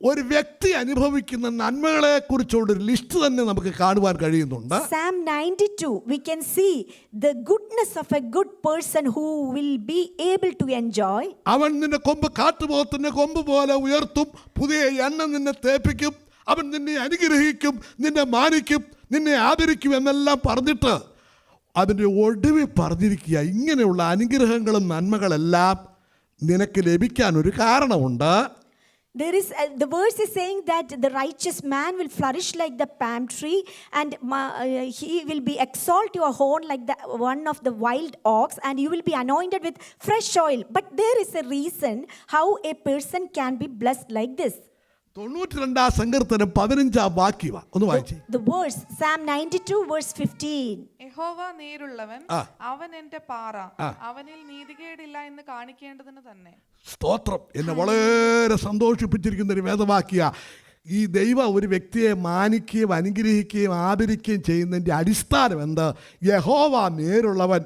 ഒരു വ്യക്തി അനുഭവിക്കുന്ന നന്മകളെ കുറിച്ചുള്ള ഒരു ലിസ്റ്റ് തന്നെ നമുക്ക് കാണുവാൻ കഴിയുന്നുണ്ട്. Psalm 92, we can see the goodness of a good person who will be able to enjoy. അവൻ നിന്റെ കൊമ്പ് കാട്ടുപോത്തിന്റെ കൊമ്പ് പോലെ ഉയർത്തും, പുതിയ എണ്ണ നിന്നെ തേപ്പിക്കും, അവൻ നിന്നെ അനുഗ്രഹിക്കും, നിന്നെ മാനിക്കും, നിന്നെ ആദരിക്കും എന്നെല്ലാം പറഞ്ഞിട്ട് അതിൻ്റെ ഒടുവിൽ പറഞ്ഞിരിക്കുക, ഇങ്ങനെയുള്ള അനുഗ്രഹങ്ങളും നന്മകളെല്ലാം നിനക്ക് ലഭിക്കാൻ ഒരു കാരണമുണ്ട്. There is the verse is saying that the righteous man will flourish like the palm tree, and he will be exalt your horn like the one of the wild ox, and you will be anointed with fresh oil. But there is a reason how a person can be blessed like this. 92 സങ്കീർത്തനം 15 വാക്യമാണ്. ഒന്ന് വായിച്ചേ. The verse, Psalm 92 verse 15. യഹോവ നേരുള്ളവൻ, അവൻ എന്റെ പാറ, അവനിൽ നീതികേടില്ല എന്ന് കാണിക്കേണ്ടതിന് തന്നെ. സ്തോത്രം. എന്നെ വളരെ സന്തോഷിപ്പിച്ചിരിക്കുന്ന ഒരു വേദവാക്യ. ഈ ദൈവം ഒരു വ്യക്തിയെ മാനിക്കുകയും അനുഗ്രഹിക്കുകയും ആദരിക്കുകയും ചെയ്യുന്നതിൻ്റെ അടിസ്ഥാനം എന്ത്? യഹോവ നേരുള്ളവൻ,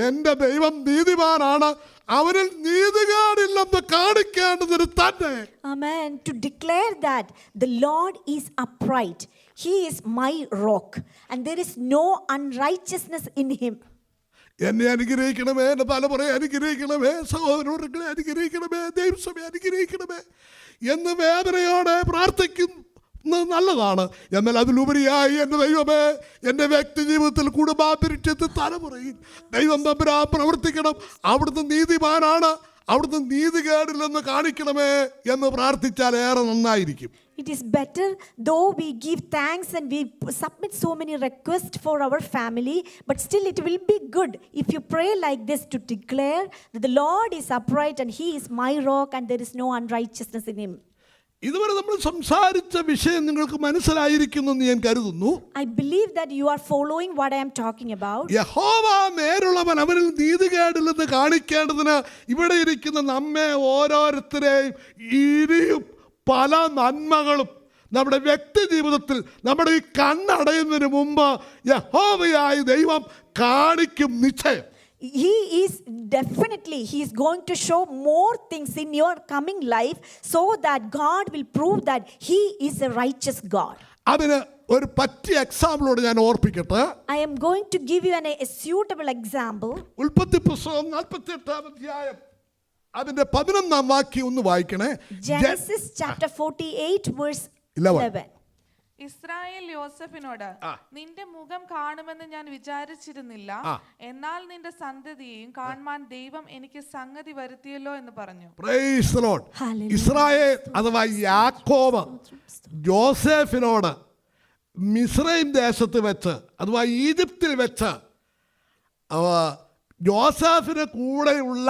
എൻ്റെ ദൈവം നീതിമാനാണ്, അവനിൽ നീതികേടില്ലെന്ന് കാണിക്കേണ്ടതിന് തന്നെ. Amen. To declare that the Lord is upright, He is my rock, and there is no unrighteousness in Him. എന്നെ അനുഗ്രഹിക്കണമേ, എൻ്റെ തലമുറയെ അനുഗ്രഹിക്കണമേ, സഹോദരങ്ങളെ അനുഗ്രഹിക്കണമേ, ദൈവസഭയെ അനുഗ്രഹിക്കണമേ എന്ന് വേദനയോടെ പ്രാർത്ഥിക്കുന്നത് നല്ലതാണ്. എന്നാൽ അതിലുപരിയായി എൻ്റെ ദൈവമേ, എൻ്റെ വ്യക്തി ജീവിതത്തിൽ കുടുംബാന്തരീക്ഷത്തിൽ തലമുറയിൽ ദൈവം തമ്പുരാൻ പ്രവർത്തിക്കണം, അവിടുന്ന് നീതിമാനാണ്, അവിടുന്ന് നീതികേടില്ലെന്ന് കാണിക്കണമേ എന്ന് പ്രാർത്ഥിച്ചാൽ ഏറെ നന്നായിരിക്കും. It is better though we give thanks and we submit so many requests for our family, but still it will be good if you pray like this to declare that the Lord is upright and He is my rock and there is no unrighteousness in Him. ഇതുവരെ നമ്മൾ സംസാരിച്ച വിഷയം നിങ്ങൾക്ക് മനസ്സിലായിരിക്കുമെന്ന് ഞാൻ കരുതുന്നു. I believe that you are following what I am talking about. യഹോവ നേരുള്ളവൻ, അവനിൽ നീതികേടില്ലെന്ന് കാണിക്കേണ്ടതിന് ഇവിടെ ഇരിക്കുന്ന നമ്മെ ഓരോരുത്തരെയും ഇനിയും പല നന്മകളും നമ്മുടെ വ്യക്തി ജീവിതത്തിൽ നമ്മുടെ ഈ കണ്ണടയുന്നതിന് മുമ്പ് യഹോവയായ ദൈവം കാണിക്കും നിശ്ചയം. He is going to show more things in your coming life so that God will prove that He is a righteous God. അതിന് ഒരു പറ്റിയ എക്സാമ്പിളോട് ഞാൻ ഓർപ്പിക്കട്ടെ. I am going to give you a suitable example. ഉൽപ്പത്തി പുസ്തകം 48 അധ്യായം അതിന്റെ 11 വാക്യം ഒന്ന് വായിക്കണേ. Genesis chapter 48 verse 11. ഇസ്രായേൽ യോസഫിനോട്, നിന്റെ മുഖം കാണുമെന്ന് ഞാൻ വിചാരിച്ചിരുന്നില്ല, എന്നാൽ നിന്റെ സന്തതിയെയും കാണുവാൻ ദൈവം എനിക്ക് സംഗതി വരുത്തിയല്ലോ എന്ന് പറഞ്ഞു. Price the Lord. ഇസ്രായേൽ അഥവാ യാക്കോബ് യോസേഫിനോട് മിസ്രൈം ദേശത്ത് വെച്ച് അഥവാ ഈജിപ്തിൽ വെച്ച് യോസേഫിന് കൂടെയുള്ള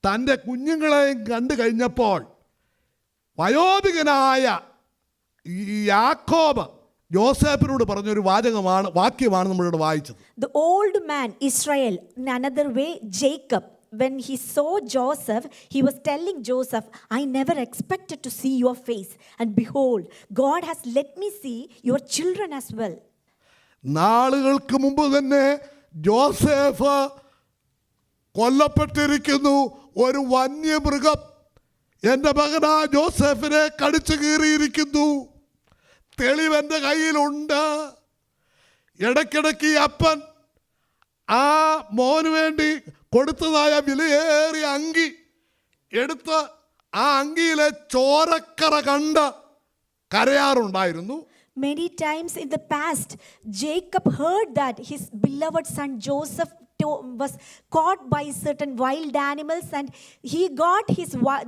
തൻ്റെ കുഞ്ഞുങ്ങളെയും കണ്ടു കഴിഞ്ഞപ്പോൾ വയോധികനായ യാക്കോബ് യോസേഫിനോട് പറഞ്ഞൊരു വാക്യമാണ് നമ്മളിവിടെ വായിച്ചത്. The old man Israel, in another way Jacob, when he saw Joseph, he was telling Joseph, I never expected to see your face, and behold, God has let me see your children as well. നാളുകൾക്ക് മുമ്പ് തന്നെ ജോസഫ് കൊല്ലപ്പെട്ടിരിക്കുന്നു. ഒരു വന്യമൃഗം എൻ്റെ മകനാ ജോസഫിനെ കടിച്ചു കീറിയിരിക്കുന്നു. തെളിവെൻ്റെ കയ്യിലുണ്ട്. ഇടയ്ക്കിടയ്ക്ക് അപ്പൻ ആ മോന് വേണ്ടി കൊടുത്തതായ വിലയേറിയ അങ്കി എടുത്ത് ആ അങ്കിയിലെ ചോരക്കറ കണ്ട് കരയാറുണ്ടായിരുന്നു. Many times in the past, Jacob heard that his beloved son Joseph was caught by certain wild animals and he got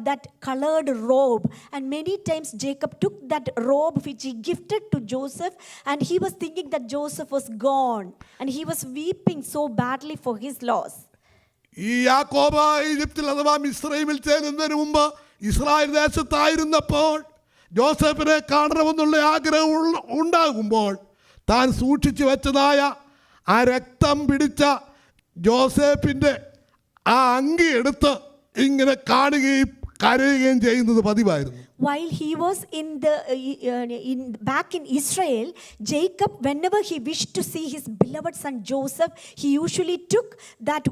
that colored robe, and many times Jacob took that robe which he gifted to Joseph, and he was thinking that Joseph was gone and he was weeping so badly for his loss. ഈ യാക്കോബ് ഈജിപ്തിൽ അഥവാ മിസ്രൈമിൽ ചേരുന്നതിന് മുമ്പ് ഇസ്രായേൽ ദേശത്തായിരുന്നപ്പോൾ ജോസഫിനെ കാണണമെന്നുള്ള ആഗ്രഹം ഉണ്ടാകുമ്പോൾ താൻ സൂക്ഷിച്ചു വെച്ചതായ ആ രക്തം പിടിച്ച ജോസഫിൻ്റെ ആ അങ്കി എടുത്ത് ഇങ്ങനെ കാണുകയും കരയുകയും ചെയ്യുന്നത് പതിവായിരുന്നു. While he was back in Israel, Jacob, whenever he wished to see his beloved son Joseph, he usually took that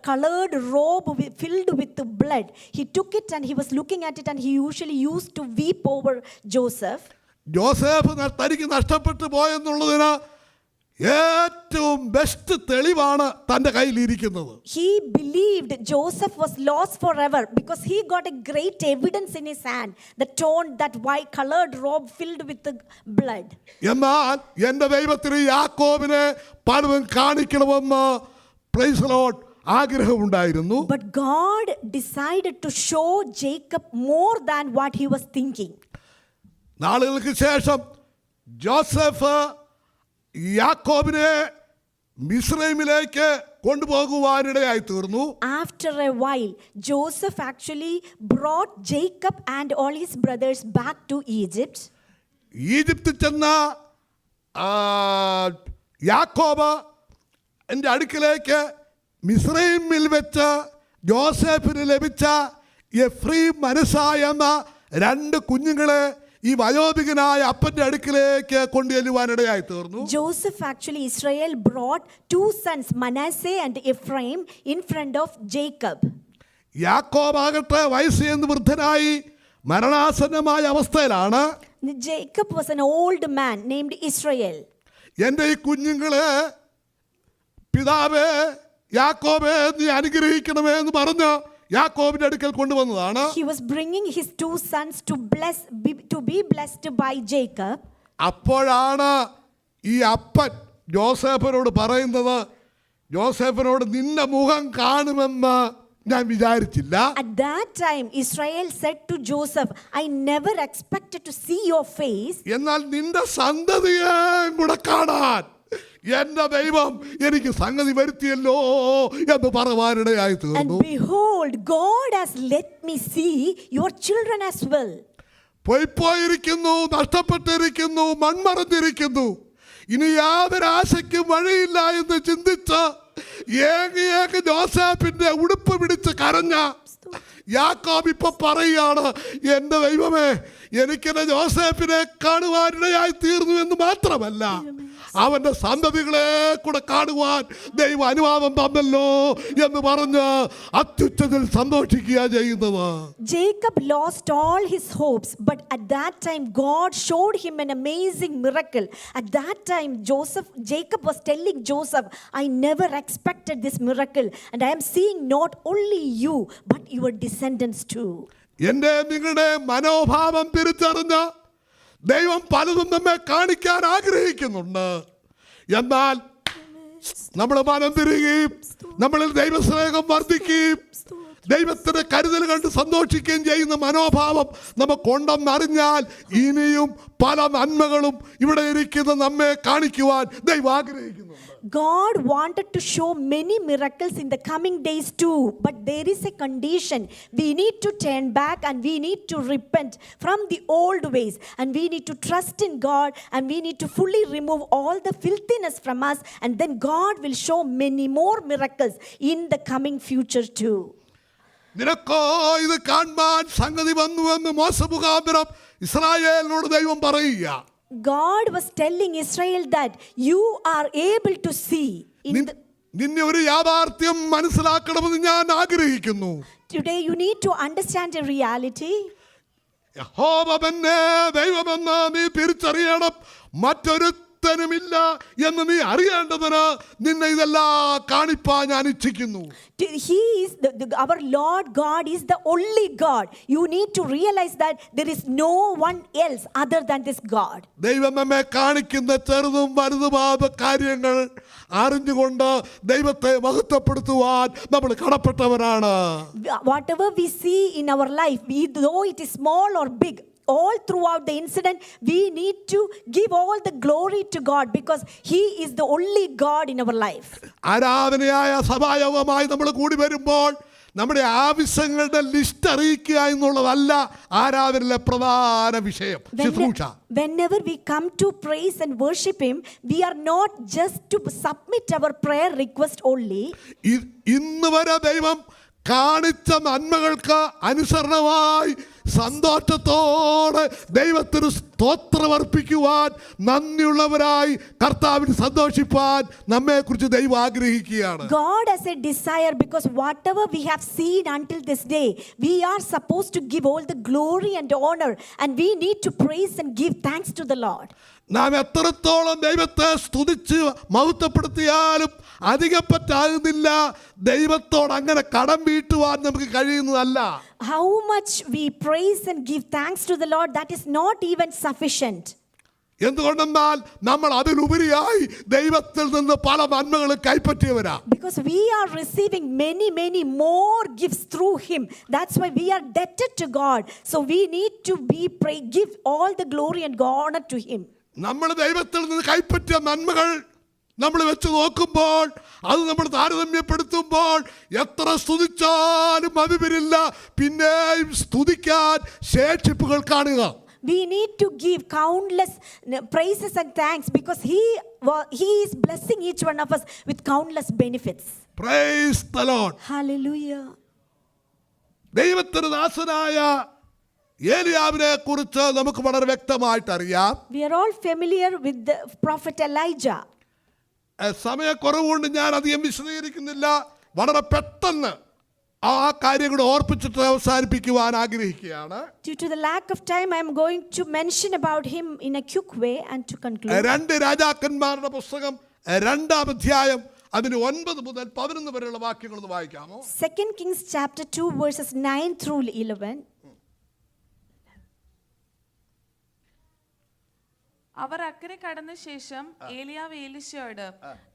colored robe filled with blood. He took it and he was looking at it, and he usually used to weep over Joseph. Joseph തനിക്ക് നഷ്ടപ്പെട്ടു പോയെന്നുള്ളതിന് ഏറ്റവും ബെസ്റ്റ് തെളിവാണ് തൻ്റെ കയ്യിലിരിക്കുന്നത്. He believed Joseph was lost forever because he got a great evidence in his hand, that white colored robe filled with the blood. എന്നാൽ എൻ്റെ ദൈവത്തിന് യാക്കോബിനെ പലതും കാണിക്കണമെന്ന് പ്രൈസ് ദി ലോർഡ് ആഗ്രഹമുണ്ടായിരുന്നു. But God decided to show Jacob more than what he was thinking. നാളുകൾക്ക് ശേഷം ജോസഫ് യാക്കോബിനെ മിസ്രൈമിലേക്ക് കൊണ്ടുപോകുവാനിടയായി തീർന്നു. After a while, Joseph actually brought Jacob and all his brothers back to Egypt. ഈജിപ്തിൽ ചെന്ന യാക്കോബ് എൻ്റെ അടുക്കിലേക്ക് മിസ്രൈമിൽ വെച്ച് ജോസഫിന് ലഭിച്ച എഫ്രീം മനസ്സായ എന്ന 2 കുഞ്ഞുങ്ങളെ ഈ വയോധികനായ അപ്പൻ്റെ അടുക്കിലേക്ക് കൊണ്ടുചെല്ലുവാനിടയായി തീർന്നു. Joseph actually, Israel brought 2 sons, Manasseh and Ephraim, in front of Jacob. യാക്കോബ് ആകട്ടെ വയസ്സ് എന്ന് വൃദ്ധനായി മരണാസന്നമായ അവസ്ഥയിലാണ്. Jacob was an old man named Israel. എൻ്റെ ഈ കുഞ്ഞുങ്ങളെ പിതാവേ യാക്കോബേ നീ അനുഗ്രഹിക്കണമേ എന്ന് പറഞ്ഞ് യാക്കോബിന്റെ അടുക്കൽ കൊണ്ടുവന്നതാണ്. He was bringing his 2 sons to be blessed by Jacob. അപ്പോഴാണ് ഈ അപ്പൻ ജോസഫിനോട് പറയുന്നത്, ജോസഫിനോട് നിന്റെ മുഖം കാണുമെന്ന് ഞാൻ വിചാരിച്ചില്ല. At that time Israel said to Joseph, I never expected to see your face. എന്നാൽ നിന്റെ സന്തതിയെ കൂടെ കാണാൻ എന്റെ ദൈവം എനിക്ക് സംഗതി വരുത്തിയല്ലോ എന്ന് പറയുവാനിടയായി And തീർന്നു. behold, God has let me see your children as well. പോയിരിക്കുന്നു, നഷ്ടപ്പെട്ടിരിക്കുന്നു, മൺമറഞ്ഞിരിക്കുന്നു, ഇനി യാതൊരു ആശയ്ക്കും വഴിയില്ല എന്ന് ചിന്തിച്ച് ഏക ജോസഫിന്റെ ഉടുപ്പ് പിടിച്ച് കരഞ്ഞ യാക്കോബ് ഇപ്പൊ പറയുകയാണ്, എന്റെ ദൈവമേ എനിക്കെന്റെ ജോസഫിനെ കാണുവാനിടയായി തീർന്നു എന്ന് മാത്രമല്ല അവന്റെ സന്തതികളെ കൂടെ കാണുവാൻ ദൈവം അനുവാദം തന്നല്ലോ എന്ന് പറഞ്ഞ് അത്യുച്ചത്തിൽ സന്തോഷിക്കുക ചെയ്യുന്നത്. Jacob lost all his hopes, but at that time God showed him an amazing miracle. At that time Jacob was telling Joseph, I never expected this miracle, and I am seeing not only you but your descendants too. എൻ്റെ നിങ്ങളുടെ മനോഭാവം തിരിച്ചറിഞ്ഞ് ദൈവം പലതും നമ്മെ കാണിക്കാൻ ആഗ്രഹിക്കുന്നുണ്ട്. എന്നാൽ നമ്മൾ മനം തിരികുകയും നമ്മളിൽ ദൈവസ്നേഹം വർദ്ധിക്കുകയും ദൈവത്തിന്റെ കരുതൽ കണ്ട് സന്തോഷിക്കുകയും ചെയ്യുന്ന മനോഭാവം നമുക്കുണ്ടെന്നറിഞ്ഞാൽ ഇനിയും പല നന്മകളും ഇവിടെ ഇരിക്കുന്ന നമ്മെ കാണിക്കുവാൻ ദൈവം ആഗ്രഹിക്കുന്നുണ്ട്. God wanted to show many miracles in the coming days too, but there is a condition. We need to turn back and we need to repent from the old ways, and we need to trust in God, and we need to fully remove all the filthiness from us, and then God will show many more miracles in the coming future too. നിനക്കോ ഇത് കാണാൻ സംഗതി വന്നുവെന്ന് മോശ മുഖാന്തരം ഇസ്രായേലിനോട് ദൈവം പറയുക. God was telling Israel that you are able to see. നിന്നെ ഒരു യാഥാർത്ഥ്യം മനസ്സിലാക്കണമെന്ന് ഞാൻ ആഗ്രഹിക്കുന്നു. Today you need to understand a reality. യഹോവ തന്നെ ദൈവമെന്ന് നീ തിരിച്ചറിയണം. മറ്റൊരുത്തനുമില്ല എന്ന് നീ അറിയേണ്ടതിന് നിന്നെ ഇതെല്ലാം കാണിപ്പാൻ ഞാൻ ഇച്ഛിക്കുന്നു. He is our Lord God is the only God. You need to realize that there is no one else other than this God. ദൈവം നമ്മെ കാണിക്കുന്ന ചെറുതും വലുതുമായ കാര്യങ്ങൾ അറിഞ്ഞുകൊണ്ട് ദൈവത്തെ മഹത്വപ്പെടുത്തുവാൻ നമ്മൾ കടപ്പെട്ടവരാണ്. Whatever we see in our life, though it is small or big, all throughout the incident we need to give all the glory to God, because He is the only God in our life. ആരാധനയായ സഭായോഗമായി നമ്മൾ കൂടി വരുമ്പോൾ നമ്മുടെ ആവശ്യങ്ങളുടെ ലിസ്റ്റ് അറിയിക്കുക എന്നുള്ളതല്ല ആരാധനയിലെ പ്രധാന വിഷയം. Whenever we come to praise and worship Him, we are not just to submit our prayer request only. ഇന്ന് വരെ ദൈവം കാണിച്ച നന്മകൾക്ക് അനുസരണമായി സന്തോഷത്തോടെ ദൈവത്തിന് സ്തോത്രമർപ്പിക്കുവാൻ നന്ദിയുള്ളവരായി കർത്താവിന് സന്തോഷിപ്പാൻ നമ്മെക്കുറിച്ച് ദൈവം ആഗ്രഹിക്കുകയാണ്. God has a desire, because whatever we have seen until this day, we are supposed to give all the glory and honor, and we need to praise and give thanks to the Lord. നാം എത്രത്തോളം ദൈവത്തെ സ്തുതിച്ച് മഹത്വപ്പെടുത്തിയാലും അധികപ്പറ്റാകുന്നില്ല. ദൈവത്തോട് അങ്ങനെ കടം വീട്ടുവാൻ നമുക്ക് കഴിയുന്നതല്ല. How much we praise and give thanks to the Lord, that is not even sufficient. എന്തുകൊണ്ടെന്നാൽ നമ്മൾ അതിലുപരിയായി ദൈവത്തിൽ നിന്ന് പല നന്മകളും കൈപ്പറ്റിയവരാ. Because we are receiving many more gifts through him. That's why we are debted to God. So we need to give all the glory and honor to him. നമ്മൾ ദൈവത്തിൽ നിന്ന് കൈപ്പറ്റിയ നന്മകൾ നമ്മൾ വെച്ച് നോക്കുമ്പോൾ, അത് നമ്മൾ താരതമ്യപ്പെടുത്തുമ്പോൾ എത്ര സ്തുതിച്ചാലും മതി വരില്ല. പിന്നെയും സ്തുതിക്കാൻ ശേഷിപ്പുകൾ കാണുക. We need to give countless praises and thanks because he is blessing each one of us with countless benefits. Praise the Lord. Hallelujah. ദൈവത്തിന് ദാസനായ ഏലിയാവിനെ കുറിച്ച് നമുക്ക് വളരെ വ്യക്തമായിട്ട് അറിയാം. We are all familiar with the prophet Elijah. സമയക്കുറവുകൊണ്ട് ഞാൻ അധികം വിശദീകരിക്കുന്നില്ല. വളരെ പെട്ടെന്ന് ആ കാര്യങ്ങൾ ഓർപ്പിച്ചിട്ട് അവസാനിപ്പിക്കുവാൻ ആഗ്രഹിക്കുകയാണ്. Due to the lack of time, I am going to mention about him in a quick way and to conclude. 2 രാജാക്കന്മാരുടെ പുസ്തകം 2-ാം അധ്യായം അതിന് 9 മുതൽ 11 വരെയുള്ള വാക്യങ്ങൾ ഒന്ന് വായിക്കാമോ? 2 Kings chapter 2 verses 9 through 11. അവർ അക്കരെ കടന്ന ശേഷം ഏലിയാവ് എലീശയോട്,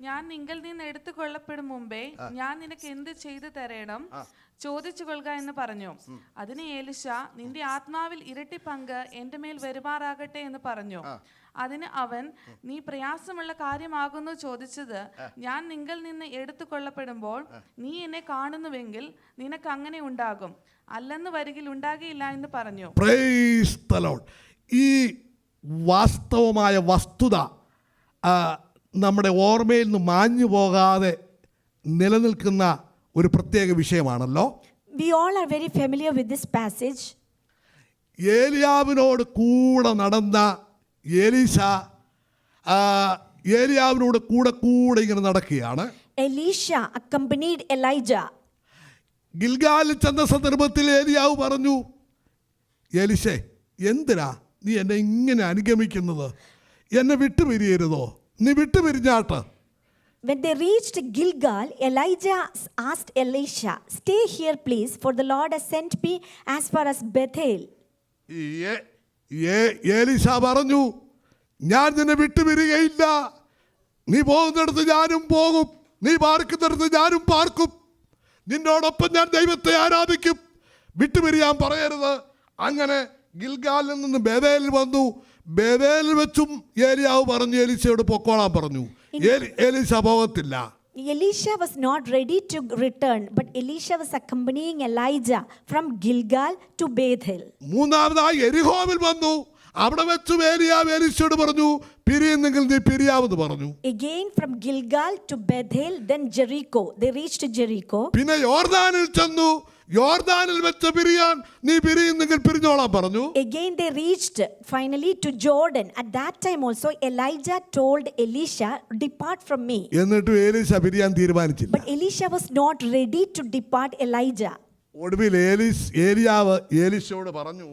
ഞാൻ നിങ്കിൽ നിന്ന് എടുത്തു കൊള്ളപ്പെടും മുമ്പേ ഞാൻ നിനക്ക് എന്ത് ചെയ്തു തരേണം ചോദിച്ചു കൊള്ളുക എന്ന് പറഞ്ഞു. അതിന് എലീശ, നിന്റെ ആത്മാവിൽ ഇരട്ടി പങ്ക് എന്റെ മേൽ വരുമാറാകട്ടെ എന്ന് പറഞ്ഞു. അതിന് അവൻ, നീ പ്രയാസമുള്ള കാര്യമാകുന്നു ചോദിച്ചത്. ഞാൻ നിങ്കിൽ നിന്ന് എടുത്തു കൊള്ളപ്പെടുമ്പോൾ നീ എന്നെ കാണുന്നുവെങ്കിൽ നിനക്ക് അങ്ങനെ ഉണ്ടാകും, അല്ലെന്ന് വരികിൽ ഉണ്ടാകിയില്ല എന്ന് പറഞ്ഞു. Praise the Lord. ഈ വാസ്തവമായ വസ്തുത നമ്മുടെ ഓർമ്മയിൽ നിന്ന് മാഞ്ഞു പോകാതെ നിലനിൽക്കുന്ന ഒരു പ്രത്യേക വിഷയമാണല്ലോ. We all are very familiar with this passage. ഏലിയാവിനോട് കൂടെ നടന്ന എലീശ ഏലിയാവിനോട് കൂടെ ഇങ്ങനെ നടക്കുകയാണ്. Elisha accompanied Elijah. ഗിൽഗാലിൽ ചെന്ന സന്ദർഭത്തിൽ ഏലിയാവ് പറഞ്ഞു, എലീശേ, എന്തിനാ നീ എന്നെ ഇങ്ങനെ അനുഗമിക്കുന്നത്? എന്നെ വിട്ടുപിരിയരുതോ? നീ വിട്ടുപിരിഞ്ഞാട്ട്. When they reached Gilgal, Elijah asked Elisha, stay here please, for the Lord has sent me as far as Bethel. എലീശ പറഞ്ഞു, ഞാൻ നിന്നെ വിട്ടുപിരികയില്ല. നീ പോകുന്നിടത്ത് ഞാനും പോകും, നീ പാർക്കുന്നിടത്ത് ഞാനും പാർക്കും, നിന്നോടൊപ്പം ഞാൻ ദൈവത്തെ ആരാധിക്കും, വിട്ടുപിരിയാൻ പറയരുത്. അങ്ങനെ ഗിൽഗാലിൽ നിന്ന് ബേഥേലിൽ വന്നു. ബേഥേലിൽ വെച്ചും ഏലിയാവ് പറഞ്ഞു എലീശയോട് പൊക്കോളാൻ പറഞ്ഞു. എലീശ പോകത്തില്ല. Elisha was not ready to return, but Elisha was accompanying Elijah from Gilgal to Bethel. മൂന്നാമതായി എരിഹോവിൽ വന്നു. അവിടെ വെച്ചും ഏലിയാവ് എലീശയോട് പറഞ്ഞു, പിരിയുന്നെങ്കിൽ നീ പിരിയാമെന്ന് പറഞ്ഞു. Again from Gilgal to Bethel, then Jericho. They reached Jericho. പിന്നെ യോർദാനിൽ ചെന്നു. യോർദാനിൽ വെച്ച് പിരിയാൻ നീ പിരിയുന്നെങ്കിൽ പിരിഞ്ഞോളാൻ പറഞ്ഞു. Again they reached finally to Jordan. At that time also Elijah told Elisha, depart from me. എന്നിട്ട് എലീശ പിരിയാൻ തീരുമാനിച്ചില്ല. But Elisha was not ready to depart Elijah. ഒടുവിൽ ഏലിയാവ് എലീശയോട് പറഞ്ഞു,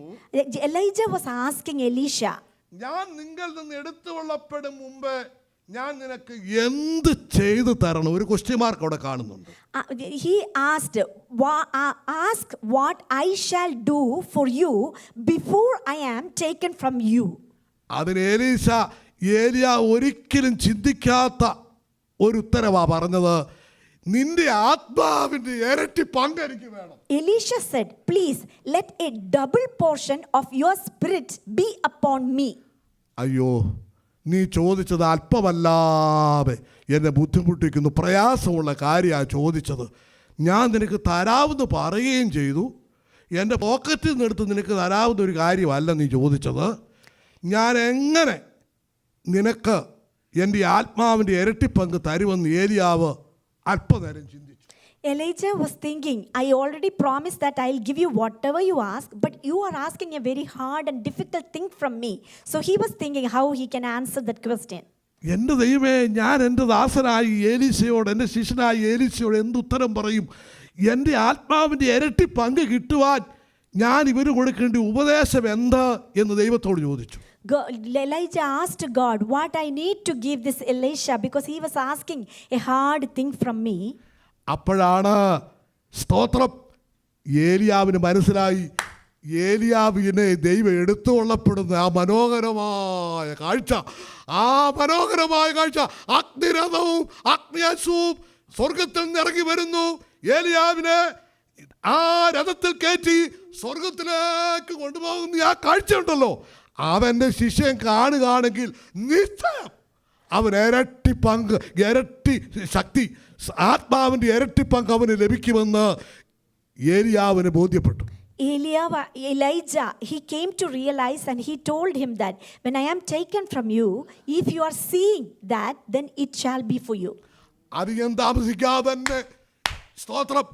Elijah was asking Elisha, ഞാൻ നിങ്ങൾ നിന്ന് എടുത്തുകൊള്ളപ്പെടും മുമ്പ് ഞാൻ നിനക്ക് എന്ത് ചെയ്തു തരണം? ഒരു ക്വസ്റ്റ്യൻ മാർക്ക് അവിടെ കാണുന്നുണ്ട്. he asked, ask what I shall do for you before I am taken from you. അതിന് ഏലിയ ഒരിക്കലും ചിന്തിക്കാത്ത ഒരു ഉത്തരവാ പറഞ്ഞത്, നിന്റെ ആത്മാവിന്റെ ഇരട്ടി പങ്ക് എനിക്ക് വേണം. Elisha said, please let a double portion of your spirit be upon me. അയ്യോ, നീ ചോദിച്ചത് അല്പമല്ലാതെ എന്നെ ബുദ്ധിമുട്ടിക്കുന്നു, പ്രയാസമുള്ള കാര്യമാണ് ചോദിച്ചത്. ഞാൻ നിനക്ക് തരാമെന്ന് പറയുകയും ചെയ്തു. എൻ്റെ പോക്കറ്റിൽ നിന്ന് എടുത്ത് നിനക്ക് തരാവുന്ന ഒരു കാര്യമല്ല നീ ചോദിച്ചത്. ഞാൻ എങ്ങനെ നിനക്ക് എൻ്റെ ആത്മാവിൻ്റെ ഇരട്ടിപ്പങ്ക് തരുമെന്ന് ഏലിയാവ് അല്പനേരം ചിന്തിച്ചു. Elijah was thinking, I already promised that I'll give you whatever you ask, but you are asking a very hard and difficult thing from me. So he was thinking how he can answer that question. എൻ്റെ ദൈവമേ, ഞാൻ എൻ്റെ ദാസനായി ഏലീശയോട്, എൻ്റെ ശിഷ്യനായി ഏലീശയോട് എന്തുത്തരം പറയും? എൻ്റെ ആത്മാവിൻ്റെ ഇരട്ടി പങ്ക് കിട്ടുവാൻ ഞാൻ ഇവന് കൊടുക്കേണ്ട ഉപദേശം എന്താ എന്ന് ദൈവത്തോട് ചോദിച്ചു. Elijah asked God, what I need to give this Elisha, because he was asking a hard thing from me. അപ്പോഴാണ് സ്തോത്രം, ഏലിയാവിന് മനസ്സിലായി ഏലിയാവിനെ ദൈവം എടുത്തുകൊള്ളപ്പെടുന്ന ആ മനോഹരമായ കാഴ്ച, അഗ്നിരഥവും അഗ്നിയാശവും സ്വർഗത്തിൽ നിന്ന് ഇറങ്ങി വരുന്നു. ഏലിയാവിനെ ആ രഥത്തിൽ കയറ്റി സ്വർഗത്തിലേക്ക് കൊണ്ടുപോകുന്ന ആ കാഴ്ച ഉണ്ടല്ലോ, അവൻ്റെ ശിഷ്യൻ കാണുകയാണെങ്കിൽ നിശ്ചയം അവൻ ഇരട്ടി പങ്ക്, ഇരട്ടി ശക്തി, ആത്മാവിൻ്റെ ഇരട്ടി പങ്ക് അവന് ലഭിക്കുമെന്ന് ഏലിയാവിന് ബോധ്യപ്പെട്ടു. Elijah, he came to realize and he told him that when I am taken from you, if you are seeing that, then it shall be for you. അധികം താമസിക്കാതെ തന്നെ സ്തോത്രം,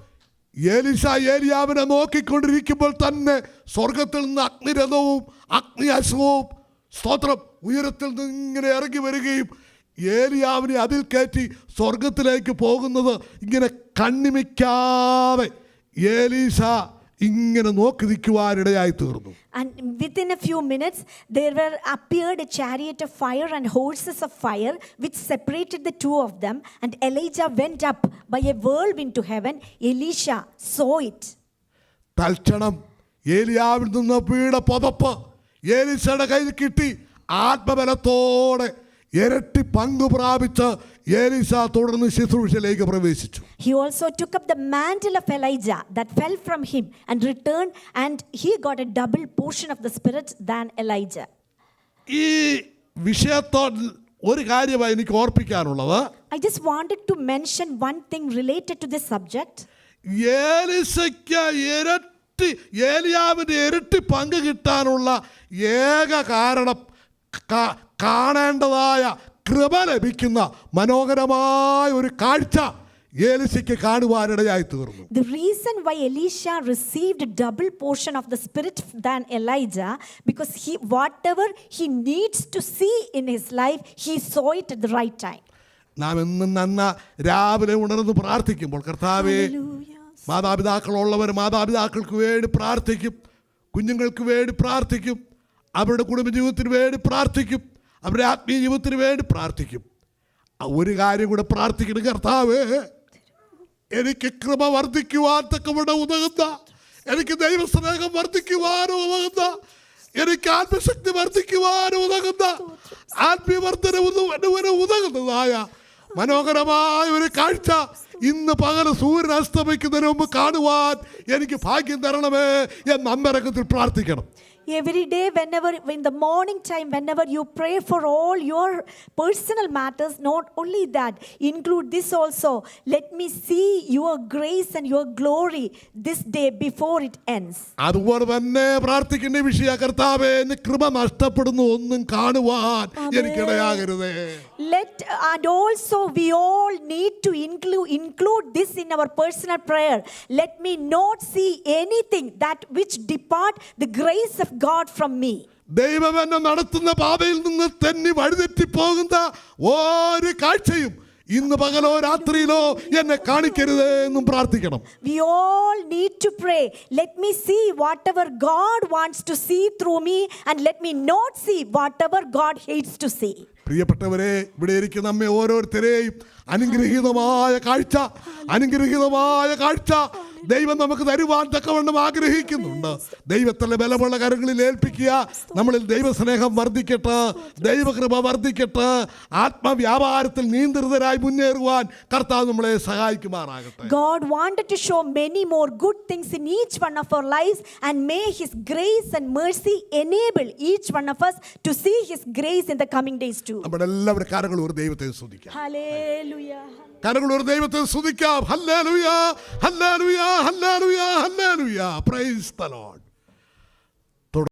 ഏലീശ ഏലിയാവിനെ നോക്കിക്കൊണ്ടിരിക്കുമ്പോൾ തന്നെ സ്വർഗത്തിൽ നിന്ന് അഗ്നിരഥവും അഗ്നിയാശവും സ്തോത്രം ഉയരത്തിൽ നിന്ന് ഇങ്ങനെ ഇറങ്ങി വരികയും ഏലിയാവിനെ അതിൽ കയറ്റി സ്വർഗത്തിലേക്ക് പോകുന്നത് ഇങ്ങനെ കണ്ണിമിക്കാതെ ഏലീശ ഇങ്ങനെ നോക്കി നിൽക്കുവാനിടയായി തീർന്നു. And within a few minutes there appeared a chariot of fire and horses of fire which separated the two of them, and Elijah went up by a whirlwind to heaven. Elisha saw it. തൽക്ഷണം ഏലിയാവിൽ നിന്ന് പീഡ പുതപ്പ് ഏലീശയുടെ കയ്യിൽ കിട്ടി. ആത്മബലത്തോടെ ഇരട്ടി പങ്ക് പ്രാപിച്ച് ഏലീശ തുടർന്ന് ശുശ്രൂഷയിലേക്ക് പ്രവേശിച്ചു. He also took up the mantle of Elijah that fell from him and returned, and he got a double portion of the Spirit than Elijah. ഈ വിഷയത്തോട് ഒരു കാര്യമായി എനിക്ക് ഓർപ്പിക്കാനുള്ളത്, I just wanted to mention one thing related to this subject. ഏലിയാവിന്റെ ഇരട്ടി പങ്ക് കിട്ടാനുള്ള ഏക കാരണം കാണേണ്ടതായ കൃപ ലഭിക്കുന്ന മനോഹരമായ ഒരു കാഴ്ച ഏലീശയ്ക്ക് കാണുവാനിടയായി തീർന്നു. The reason why Elisha received a double portion of the Spirit than Elijah, because whatever he needs to see in his life, he saw it at the right time. നാം എന്നും നന്ന രാവിലെ ഉണർന്ന് പ്രാർത്ഥിക്കുമ്പോൾ, കർത്താവേ, മാതാപിതാക്കളുള്ളവർ മാതാപിതാക്കൾക്ക് വേണ്ടി പ്രാർത്ഥിക്കും, കുഞ്ഞുങ്ങൾക്ക് വേണ്ടി പ്രാർത്ഥിക്കും, അവരുടെ കുടുംബജീവിതത്തിന് വേണ്ടി പ്രാർത്ഥിക്കും, അവരുടെ ആത്മീയ ജീവിതത്തിന് വേണ്ടി പ്രാർത്ഥിക്കും. ഒരു കാര്യം കൂടെ പ്രാർത്ഥിക്കണം, കർത്താവേ, എനിക്ക് കൃപ വർദ്ധിക്കുവാൻ തക്കവിടെ ഉതകുന്ന, എനിക്ക് ദൈവസ്നേഹം വർദ്ധിക്കുവാനും ഉതകുന്ന, എനിക്ക് ആത്മശക്തി വർദ്ധിക്കുവാനും ഉതകുന്ന, ആത്മീയവർദ്ധന ഉതകുന്നതായ മനോഹരമായ ഒരു കാഴ്ച ഇന്ന് പകല് സൂര്യൻ അസ്തമിക്കുന്നതിന് മുമ്പ് കാണുവാൻ എനിക്ക് ഭാഗ്യം തരണമേ എന്ന് അമ്പരക്കത്തിൽ പ്രാർത്ഥിക്കണം. Every day, whenever in the morning time, whenever you pray for all your personal matters, not only that, include this also. Let me see your grace and your glory this day before it ends. അതുപോലെ തന്നെ പ്രാർത്ഥിക്കുന്ന വിഷയ, കർത്താവേ, എന്നെ കൃപ നഷ്ടപ്പെടുന്നു ഒന്നും കാണുവാൻ എനിക്കിടയാകരുതേ. And also we all need to include this in our personal prayer. Let me not see anything that which depart the grace of God from me. ദൈവം എന്നെ നടത്തുന്ന പാതയിൽ നിന്ന് തെന്നി വഴിതെറ്റി പോകുന്ന ഒരു കാഴ്ചയും ഇന്ന് പകലോ രാത്രിയിലോ എന്നെ കാണിക്കരുതേ എന്നും പ്രാർത്ഥിക്കണം. We all need to pray. Let me see whatever God wants to see through me, and let me not see whatever God hates to see. പ്രിയപ്പെട്ടവരെ, ഇവിടെ ഇരിക്കുന്ന നമ്മെ ഓരോരുത്തരെയും അനുഗ്രഹീതമായ കാഴ്ച ദൈവം നമുക്ക് തരുവാൻ തക്കവണ്ണം ആഗ്രഹിക്കുന്നുണ്ട്. ദൈവത്തിലെ ബലമുള്ള കരങ്ങളിൽ ഏൽപ്പിക്കുക. നമ്മളിൽ ദൈവസ്നേഹം വർദ്ധിക്കട്ടെ, ദൈവകൃപ വർദ്ധിക്കട്ടെ, ആത്മവ്യാപാരത്തിൽ നിയന്ത്രിതരായി മുന്നേറുവാൻ കർത്താവ് നമ്മളെ സഹായിക്കുമാറാകട്ടെ. God wanted to show many more good things in each one of our lives, and may His grace and mercy enable each one of us to see His grace in the coming days too. നമ്മുടെ എല്ലാവരുടെ കരങ്ങൾ ഒരു ദൈവത്തെ സ്തുതിക്കാം. Hallelujah. കരങ്ങൾ ഒരു ദൈവത്തെ സ്തുതിക്കാം. Hallelujah, hallelujah, hallelujah, hallelujah. Price the Lord.